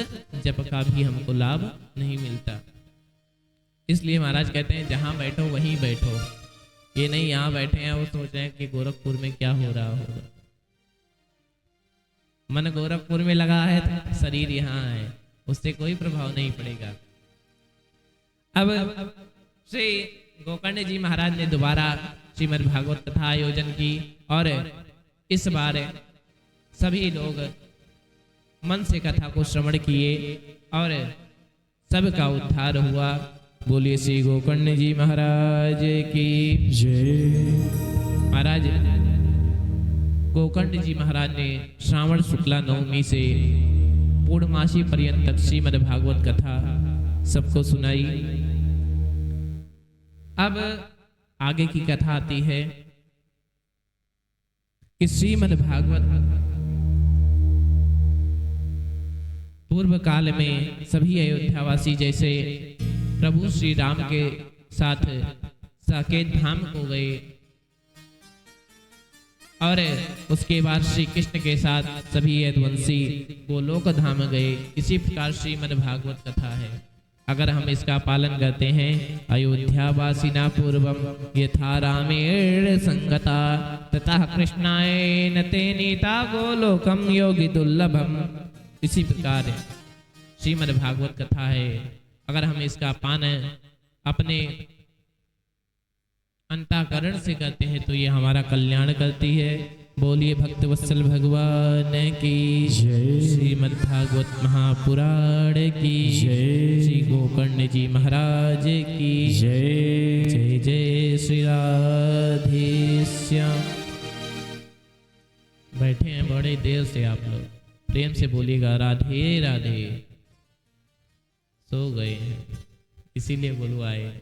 जप का भी हमको लाभ नहीं मिलता। इसलिए महाराज कहते हैं जहां बैठो वहीं बैठो। ये नहीं यहाँ बैठे हैं वो सोच रहे हैं कि गोरखपुर में क्या हो रहा होगा। मन गोरखपुर में लगा है तो शरीर यहाँ है, उससे कोई प्रभाव नहीं पड़ेगा। अब श्री गोकर्ण जी महाराज ने दोबारा श्रीमद् भागवत कथा आयोजन की और इस बार सभी लोग मन से कथा को श्रवण किए और सबका उद्धार हुआ। बोलिए श्री गोकर्ण जी महाराज की जय। महाराज गोकर्ण जी महाराज ने श्रावण शुक्ला नवमी से पूर्णमासी पर्यंत तक श्रीमद् भागवत कथा सबको सुनाई। अब आगे की कथा आती है कि श्रीमद् भागवत पूर्व काल में सभी अयोध्यावासी जैसे प्रभु श्री राम के साथ साकेत धाम को गए और उसके बाद श्री कृष्ण के साथ सभी यदुवंशी गोलोक धाम गए। इसी प्रकार श्रीमद् भागवत कथा है। अगर हम इसका पालन करते हैं, अयोध्यावासिना पूर्वम यथा रामेण संगता तथा कृष्णाय नते नीता गोलोकम योगी दुर्लभम। इसी प्रकार श्रीमद् भागवत कथा है। अगर हम इसका पालन अपने अंतःकरण से करते हैं तो ये हमारा कल्याण करती है। बोलिए भक्त वत्सल भगवान की जय। श्रीमद् भागवत महापुराण की जय। श्री गोकर्ण जी महाराज की जय। जय जय श्री राधे श्याम। बैठे हैं बड़े देर से आप लोग, प्रेम से बोलिएगा राधे राधे। सो गए हैं इसीलिए बोलो आए।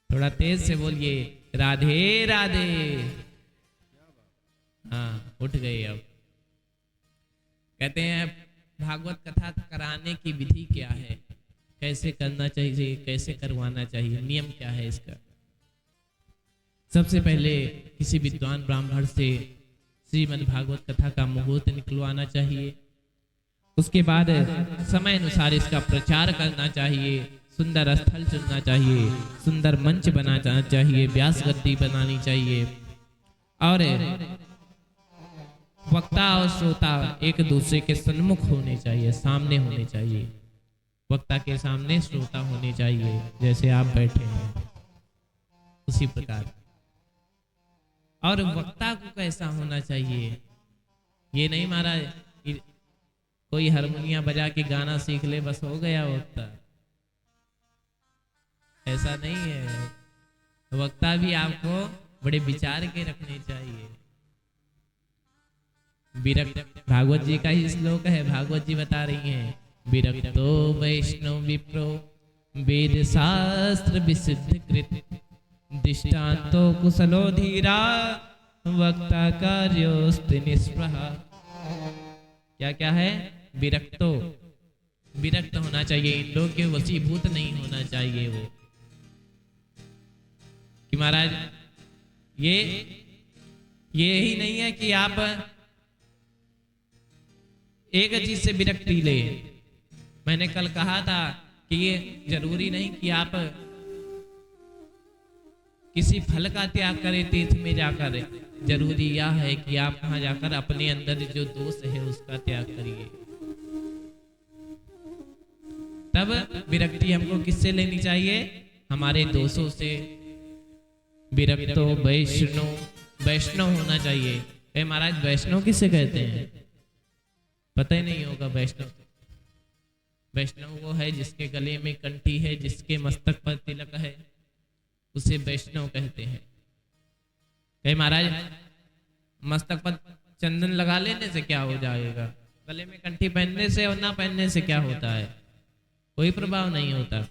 थोड़ा तेज से बोलिए राधे राधे। हाँ उठ गए। अब कहते हैं भागवत कथा कराने की विधि क्या है, कैसे करना चाहिए, कैसे करवाना चाहिए, नियम क्या है इसका। सबसे पहले किसी विद्वान ब्राह्मण से श्रीमद् भागवत कथा का मुहूर्त निकलवाना चाहिए। उसके बाद समय अनुसार इसका प्रचार करना चाहिए। सुंदर स्थल चुनना चाहिए, सुंदर मंच बनाना चाहिए, व्यास गद्दी बनानी चाहिए और वक्ता और श्रोता एक दूसरे के सन्मुख होने चाहिए, सामने होने चाहिए। वक्ता के सामने श्रोता होने चाहिए, जैसे आप बैठे हैं उसी प्रकार। और वक्ता को कैसा होना चाहिए, ये नहीं महाराज कोई हारमोनिया बजा के गाना सीख ले बस हो गया वक्ता, ऐसा नहीं है। वक्ता भी आपको बड़े विचार के रखने चाहिए। विरक्त भागवत जी का ही श्लोक है, भागवत जी बता रही हैं विरक्तो वैष्णव विप्रो वेद शास्त्र विसिद्ध कृत दृष्टान्तो कुशलो धीरा वक्ता कार्योस्ति निष्प्रहा। क्या क्या है? विरक्तो, विरक्त होना चाहिए, इन लोग के वशीभूत नहीं होना चाहिए वो कि महाराज ये ही नहीं है कि आप एक चीज से विरक्ति ले। मैंने कल कहा था कि ये जरूरी नहीं कि आप किसी फल का त्याग करें तीर्थ में जाकर, जरूरी यह है कि आप वहां जाकर अपने अंदर जो दोष है उसका त्याग करिए। तब विरक्ति हमको किससे लेनी चाहिए? हमारे दोषों से। विरक्तो वैष्णव, वैष्णव होना चाहिए। ए महाराज वैष्णव किसे कहते हैं? पता ही नहीं होगा वैष्णव। वैष्णव वो है जिसके गले में कंठी है, जिसके मस्तक पर तिलक है, उसे वैष्णव कहते हैं। ए महाराज मस्तक पर चंदन लगा लेने से क्या हो जाएगा? गले में कंठी पहनने से और ना पहनने से क्या होता है? कोई प्रभाव नहीं होता।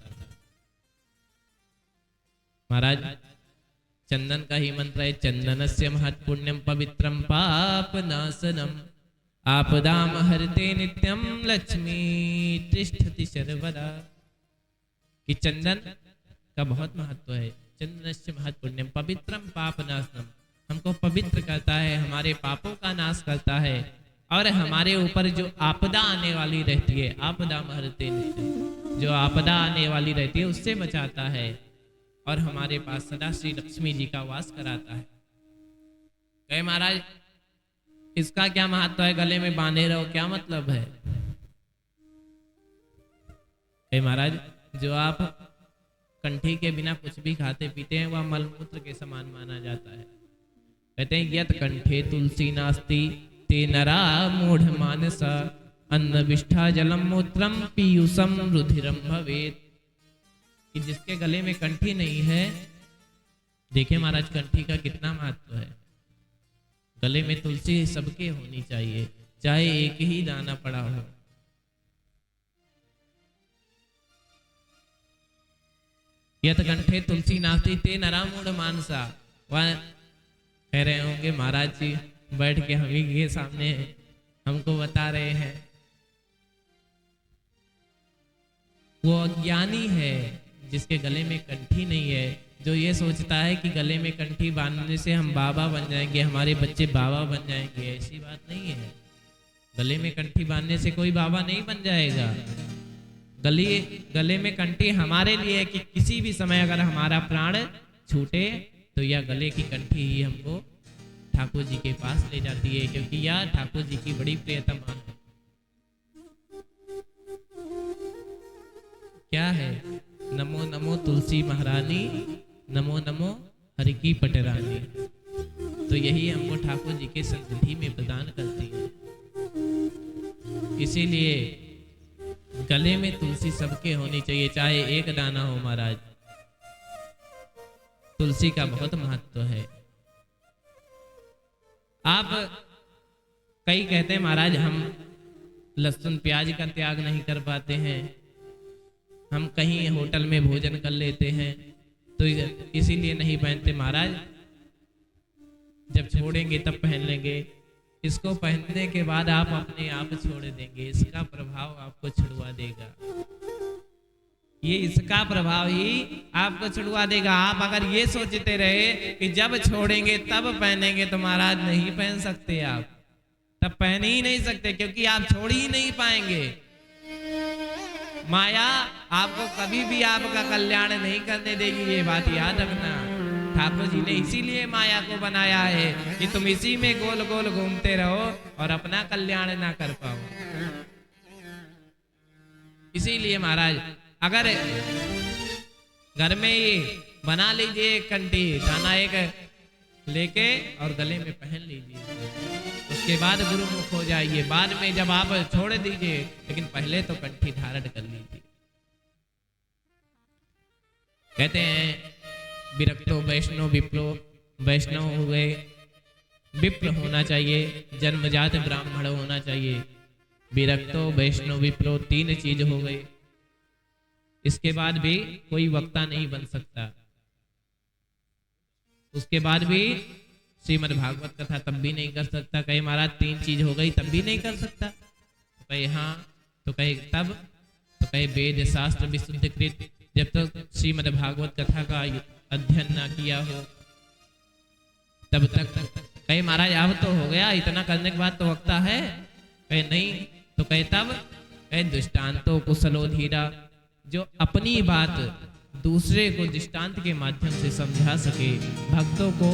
महाराज चंदन का ही मंत्र है, चंदनस्य महत् पुण्यम पवित्रम पाप नाशनम आपदाम हरते नित्यम लक्ष्मी तिष्ठति सर्वदा। कि चंदन का बहुत महत्व है। चंदनस्य महत् पुण्यम पवित्रम पाप नाशनम, हमको पवित्र करता है, हमारे पापों का नाश करता है और हमारे ऊपर जो आपदा आने वाली रहती है, आपदा महरते नित्य, जो आपदा आने वाली रहती है उससे बचाता है और हमारे पास सदा श्री लक्ष्मी जी का वास कराता है। कहे महाराज इसका क्या महत्व है, गले में बांधे रहो, क्या मतलब है? कहे महाराज जो आप कंठी के बिना कुछ भी खाते पीते हैं वह मलमूत्र के समान माना जाता है। कहते हैं यत कंठे तुलसी नास्ति ते नरा मूढ़ मानस अन्न विष्ठा जलम मूत्रम पीयूषम रुधिरम भवेत। कि जिसके गले में कंठी नहीं है, देखिए महाराज कंठी का कितना महत्व है। गले में तुलसी सबके होनी चाहिए, चाहे एक ही दाना पड़ा हो। यत कंठे तुलसी नास्ति ते नरा मूढ़ मानसा। वह कह रहे होंगे महाराज जी बैठ के हम ही के सामने हमको बता रहे हैं। वो अज्ञानी है जिसके गले में कंठी नहीं है, जो ये सोचता है कि गले में कंठी बांधने से हम बाबा बन जाएंगे, हमारे बच्चे बाबा बन जाएंगे। ऐसी बात नहीं है। गले में कंठी बांधने से कोई बाबा नहीं बन जाएगा। गले में कंठी हमारे लिए है कि किसी भी समय अगर हमारा प्राण छूटे तो यह गले की कंठी ही हमको ठाकुर जी के पास ले जाती है, क्योंकि यह ठाकुर जी की बड़ी प्रियतमा है। क्या है? नमो नमो तुलसी महारानी, नमो नमो हरि की पटरानी। तो यही हमको ठाकुर जी के सन्निधि में प्रदान करती है। इसीलिए गले में तुलसी सबके होनी चाहिए, चाहे एक दाना हो। महाराज तुलसी का बहुत महत्व है। आप कई कहते हैं महाराज हम लहसुन प्याज का त्याग नहीं कर पाते हैं, हम कहीं होटल में भोजन कर लेते हैं तो इसीलिए नहीं पहनते। महाराज जब छोड़ेंगे तब पहन लेंगे। इसको पहनने के बाद आप अपने आप छोड़ देंगे, इसका प्रभाव आपको छुड़वा देगा। ये इसका प्रभाव ही आपको छुड़वा देगा। आप अगर ये सोचते रहे कि जब छोड़ेंगे तब पहनेंगे तो महाराज नहीं पहन सकते, आप तब पहन ही नहीं सकते, क्योंकि आप छोड़ ही नहीं पाएंगे। माया आपको कभी भी आपका कल्याण नहीं करने देगी, ये बात याद रखना। ठाकुर जी ने इसीलिए माया को बनाया है कि तुम इसी में गोल गोल घूमते रहो और अपना कल्याण ना कर पाओ। इसीलिए महाराज अगर घर में ये बना लीजिए कंठी, दाना एक लेके और गले में पहन लीजिए, उसके बाद गुरुमुख हो जाइए। बाद में जब आप छोड़ दीजिए, लेकिन पहले तो कंठी धारण कर लीजिए। कहते हैं विरक्तो वैष्णव विप्रो, वैष्णव हुए, विप्र होना चाहिए, जन्मजात ब्राह्मण होना चाहिए। विरक्तो वैष्णव विप्रो तीन चीज हो गई। इसके बाद भी कोई वक्ता नहीं बन सकता। उसके बाद भी श्रीमद् भागवत कथा तब भी नहीं कर सकता। कहे महाराज तीन चीज हो गई तब भी नहीं कर सकता। तो कहे हाँ, तो कहे तब, तो कहे वेद शास्त्र विशुद्धकृत, जब तक तो श्रीमद् भागवत कथा का अध्ययन ना किया हो तब तक। कहे महाराज अब तो हो गया, इतना करने के बाद तो वक्ता है? कहे नहीं। तो कहे तब? कहे दृष्टांतो कुशलो धीरा, जो अपनी बात दूसरे को दृष्टांत के माध्यम से समझा सके, भक्तों को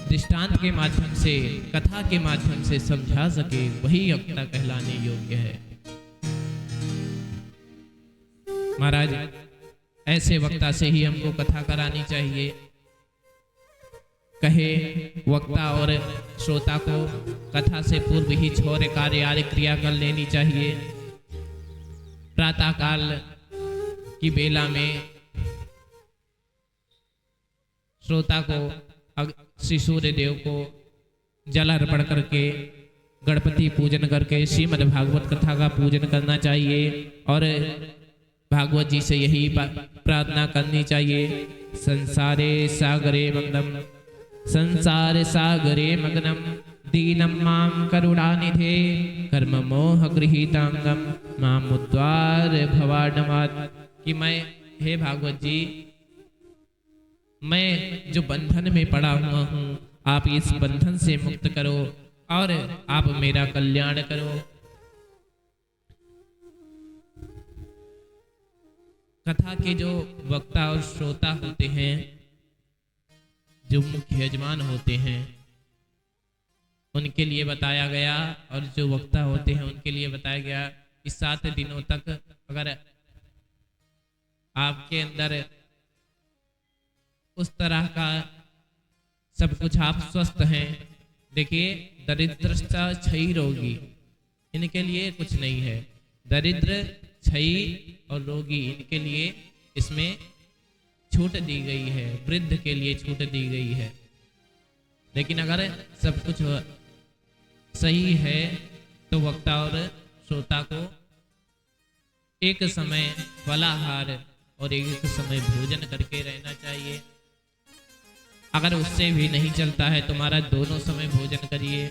दृष्टांत के माध्यम से, कथा के माध्यम से समझा सके, वही वक्ता कहलाने योग्य है। महाराज ऐसे वक्ता से ही हमको कथा करानी चाहिए। कहे वक्ता और श्रोता को कथा से पूर्व ही छोर कार्य आदि क्रिया कर लेनी चाहिए। प्रातः काल की बेला में श्रोता को श्री सूर्य देव को जल अर्पण करके, गणपति पूजन करके श्रीमद् भागवत कथा का पूजन करना चाहिए और भागवत जी से यही प्रार्थना करनी चाहिए। संसारे सागरे मग्नम, संसार सागरे मग्नम, दीनम माम करुणानिधे, कर्म मोह गृहीतांगम, माम उद्वार भवाडमात्। कि मैं, हे भागवत जी, मैं जो बंधन में पड़ा हुआ हूँ, आप इस बंधन से मुक्त करो। और आप मेरा कल्याण करो। कथा के जो वक्ता और श्रोता होते हैं, जो मुख्य यजमान होते हैं, उनके लिए बताया गया, और जो वक्ता होते हैं उनके लिए बताया गया कि 7 दिनों तक अगर आपके अंदर उस तरह का सब कुछ आप स्वस्थ हैं। देखिए, दरिद्रता क्षयी रोगी, इनके लिए कुछ नहीं है। दरिद्र, क्षयी और रोगी, इनके लिए इसमें छूट दी गई है, वृद्ध के लिए छूट दी गई है। लेकिन अगर सब कुछ सही है तो वक्ता और श्रोता को एक समय फलाहार और एक समय भोजन करके रहना चाहिए। अगर उससे भी नहीं चलता है तुम्हारा, दोनों समय भोजन करिए।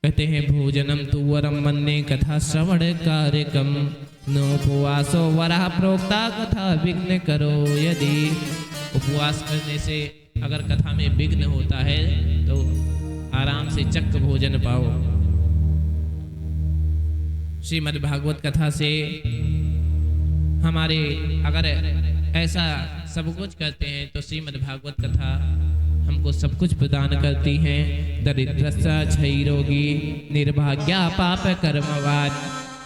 कहते हैं भोजनम तु वरम मन्ये कथा श्रवण कार्यकम नोपवासो वरः प्रोक्ता कथा विघ्न करो। यदि उपवास करने से अगर कथा में विघ्न होता है तो आराम से चक्क भोजन पाओ। श्रीमद् भागवत कथा से हमारे अगर ऐसा सब कुछ करते हैं तो श्रीमद् भागवत कथा हमको सब कुछ प्रदान करती हैं। दरिद्रस्य क्षयी रोगी निर्भाग्या पाप कर्मवान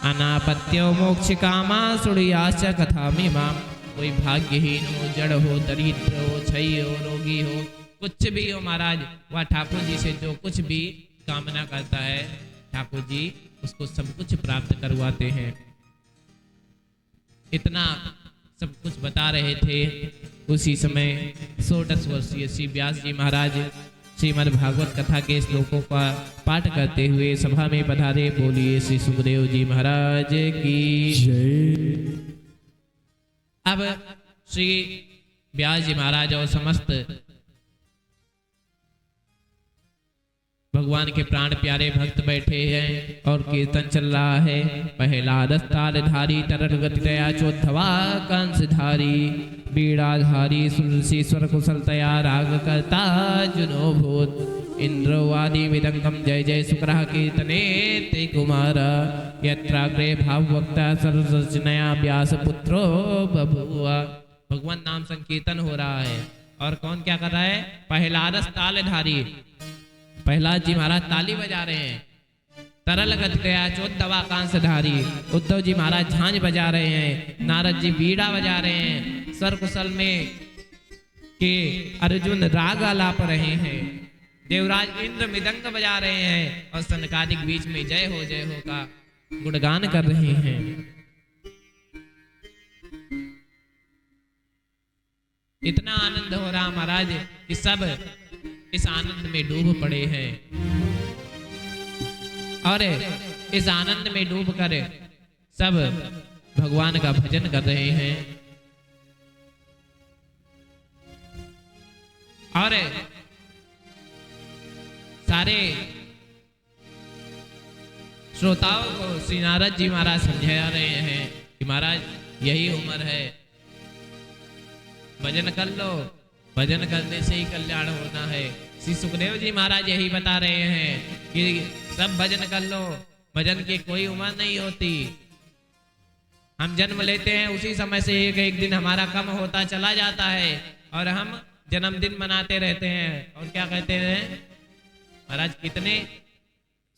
अनापत्यो मोक्ष कामा सुड़ियाश्च कथा मीमां। कोई भाग्यहीन हो, जड़ हो, दरिद्र हो, क्षयी हो, रोगी हो, कुछ भी हो महाराज, वह ठाकुर जी से जो कुछ भी कामना करता है ठाकुर जी उसको सब कुछ प्राप्त करवाते हैं। इतना सब कुछ बता रहे थे। उसी समय 110 वर्षीय श्री व्यास जी महाराज श्रीमद् भागवत कथा के श्लोकों का पाठ करते हुए सभा में पधारे। बोलिए श्री सुखदेव जी महाराज की जय। अब श्री व्यास जी महाराज और समस्त भगवान के प्राण प्यारे भक्त बैठे हैं और कीर्तन चल रहा है। पहला दस्तारधारी तरल गतिया चौथवा कंसधारी बीड़ाधारी सुरसीश्वर कुशलतया राग करता जुनो भूत इंद्रवादी विदंगम जय जय सुग्रह कीर्तने ते कुमार यत्राग्रे भाववक्ता सरसनया व्यास पुत्रो बभुआ। भगवान नाम संकीर्तन हो रहा है और कौन क्या कर रहा है? पहलारस तालधारी प्रहलाद जी महाराज ताली बजा रहे हैं। तरल गत गया चौदवा कांसधारी उद्धव जी महाराज झांझ बजा रहे हैं। नारद जी बीड़ा बजा रहे हैं। सर कुशल में के अर्जुन राग आलाप रहे हैं। देवराज इंद्र मृदंग बजा रहे हैं और सनकादिक बीच में जय हो का गुणगान कर रहे हैं। इतना आनंद हो रहा महाराज कि सब इस आनंद में डूब पड़े हैं और इस आनंद में डूब कर सब भगवान का भजन कर रहे हैं। और सारे श्रोताओं को श्री नारद जी महाराज समझा रहे हैं कि महाराज यही उम्र है, भजन कर लो, भजन करने से ही कल्याण होना है। श्री सुखदेव जी महाराज यही बता रहे हैं कि सब भजन कर लो, भजन की कोई उम्र नहीं होती। हम जन्म लेते हैं उसी समय से एक दिन हमारा कम होता चला जाता है और हम जन्मदिन मनाते रहते हैं। और क्या कहते हैं महाराज, कितने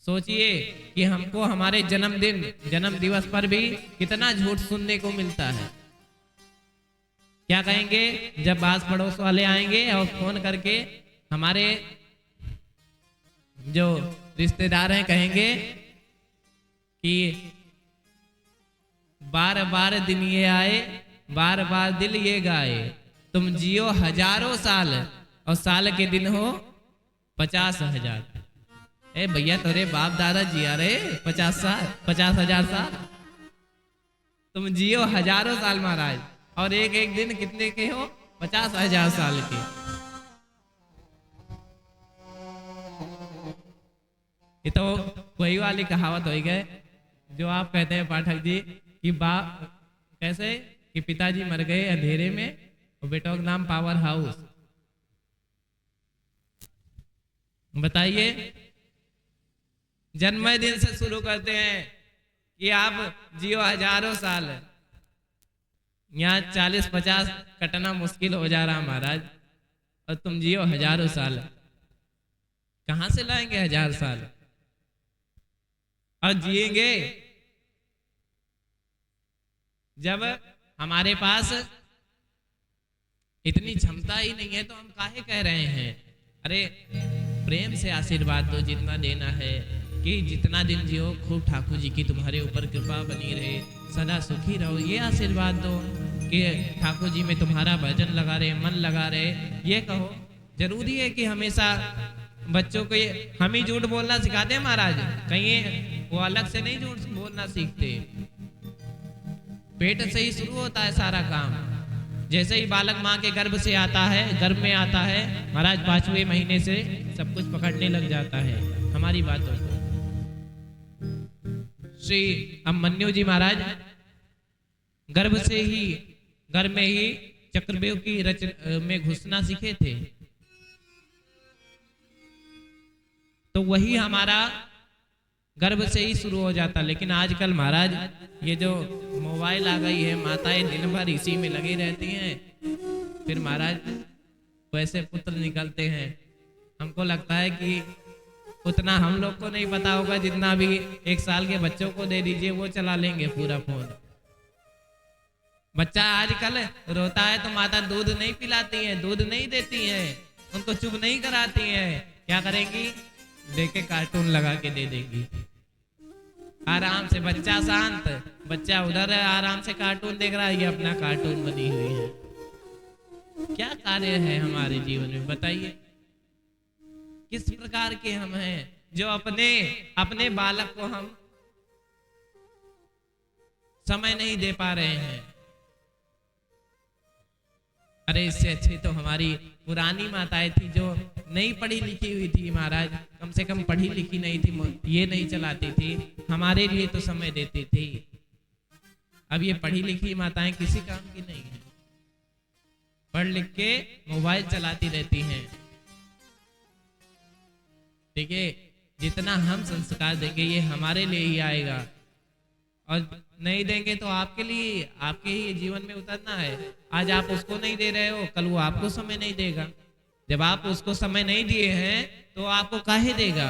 सोचिए कि हमको हमारे जन्म दिवस पर भी कितना झूठ सुनने को मिलता है। क्या कहेंगे जब आस पड़ोस वाले आएंगे और फोन करके हमारे जो रिश्तेदार हैं कहेंगे कि बार बार दिन ये आए, बार बार दिल ये गाए, तुम जियो हजारों साल और साल के दिन हो 50,000। ए भैया तोरे बाप दादा जिया रहे 50,000 साल, तुम जियो हजारों साल महाराज और एक दिन कितने के हो? 50,000 साल के। ये तो वही वाली कहावत हो गए जो आप कहते हैं पाठक जी कि बाप कैसे कि पिताजी मर गए अंधेरे में और बेटों का नाम पावर हाउस। बताइए, जन्मदिन से शुरू करते हैं कि आप जियो हजारों साल। यहाँ 40-50 कटना मुश्किल हो जा रहा महाराज, और तुम जियो हजारों साल। कहां से लाएंगे 1000 साल? और जिएंगे जब हमारे पास इतनी क्षमता ही नहीं है, तो हम काहे कह रहे हैं? अरे प्रेम से आशीर्वाद दो जितना देना है, कि जितना दिन जियो खूब ठाकुर जी की तुम्हारे ऊपर कृपा बनी रहे, सदा सुखी रहो, ये आशीर्वाद दो। कि ठाकुर जी में तुम्हारा भजन लगा रहे, मन लगा रहे, ये कहो। जरूरी है कि हमेशा बच्चों को हम ही झूठ बोलना सिखाते हैं महाराज, कहीं वो अलग से नहीं झूठ बोलना सीखते। पेट से ही शुरू होता है सारा काम। जैसे ही बालक माँ के गर्भ से आता है, गर्भ में आता है महाराज, 5वें महीने से सब कुछ पकड़ने लग जाता है हमारी बातों को। श्री अभिमन्यु जी महाराज गर्भ से ही, गर्भ में ही चक्रव्यूह की रचना में घुसना सीखे थे। तो वही हमारा गर्भ से ही शुरू हो जाता। लेकिन आजकल महाराज ये जो मोबाइल आ गई है, माताएं दिन भर इसी में लगी रहती हैं, फिर महाराज वैसे पुत्र निकलते हैं। हमको लगता है कि उतना हम लोग को नहीं पता होगा, जितना भी 1 साल के बच्चों को दे दीजिए वो चला लेंगे पूरा फोन। बच्चा आजकल रोता है तो माता दूध नहीं पिलाती है, दूध नहीं देती है, उनको चुप नहीं कराती है। क्या करेंगी? देखे कार्टून लगा के दे देगी। आराम से बच्चा शांत, बच्चा उधर है आराम से कार्टून देख रहा है, ये अपना कार्टून बनी हुई है। क्या कार्य है हमारे जीवन में बताइए? किस प्रकार के हम हैं जो अपने बालक को हम समय नहीं दे पा रहे हैं। अरे इससे अच्छी तो हमारी पुरानी माताएं थी जो नहीं पढ़ी लिखी हुई थी महाराज, कम से कम पढ़ी लिखी नहीं थी, ये नहीं चलाती थी, हमारे लिए तो समय देती थी। अब ये पढ़ी लिखी माताएं किसी काम की नहीं है, पढ़ लिख के मोबाइल चलाती रहती हैं। ठीक है, जितना हम संस्कार देंगे ये हमारे लिए ही आएगा, और नहीं देंगे तो आपके लिए, आपके ही जीवन में उतरना है। आज आप उसको नहीं दे रहे हो, कल वो आपको समय नहीं देगा। जब आप उसको समय नहीं दिए हैं तो आपको काहे देगा?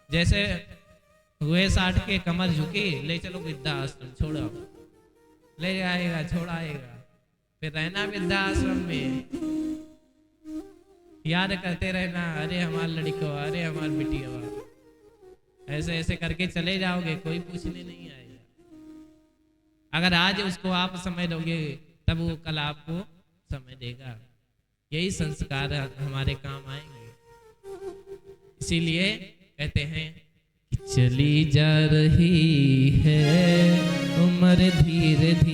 जैसे हुए 60 के कमर झुकी, ले चलो वृद्धाश्रम, छोड़ो, ले जाएगा, छोड़ाएगा, फिर रहना वृद्धाश्रम में, याद करते रहना, अरे हमार लड़को, अरे हमार बिटिया, ऐसे ऐसे करके चले जाओगे, कोई पूछने नहीं आएगा। अगर आज उसको आप समय दोगे तब वो कल आपको समय देगा। यही संस्कार हमारे काम आएंगे। इसीलिए कहते हैं कि चली जा रही है उम्र धीरे धीरे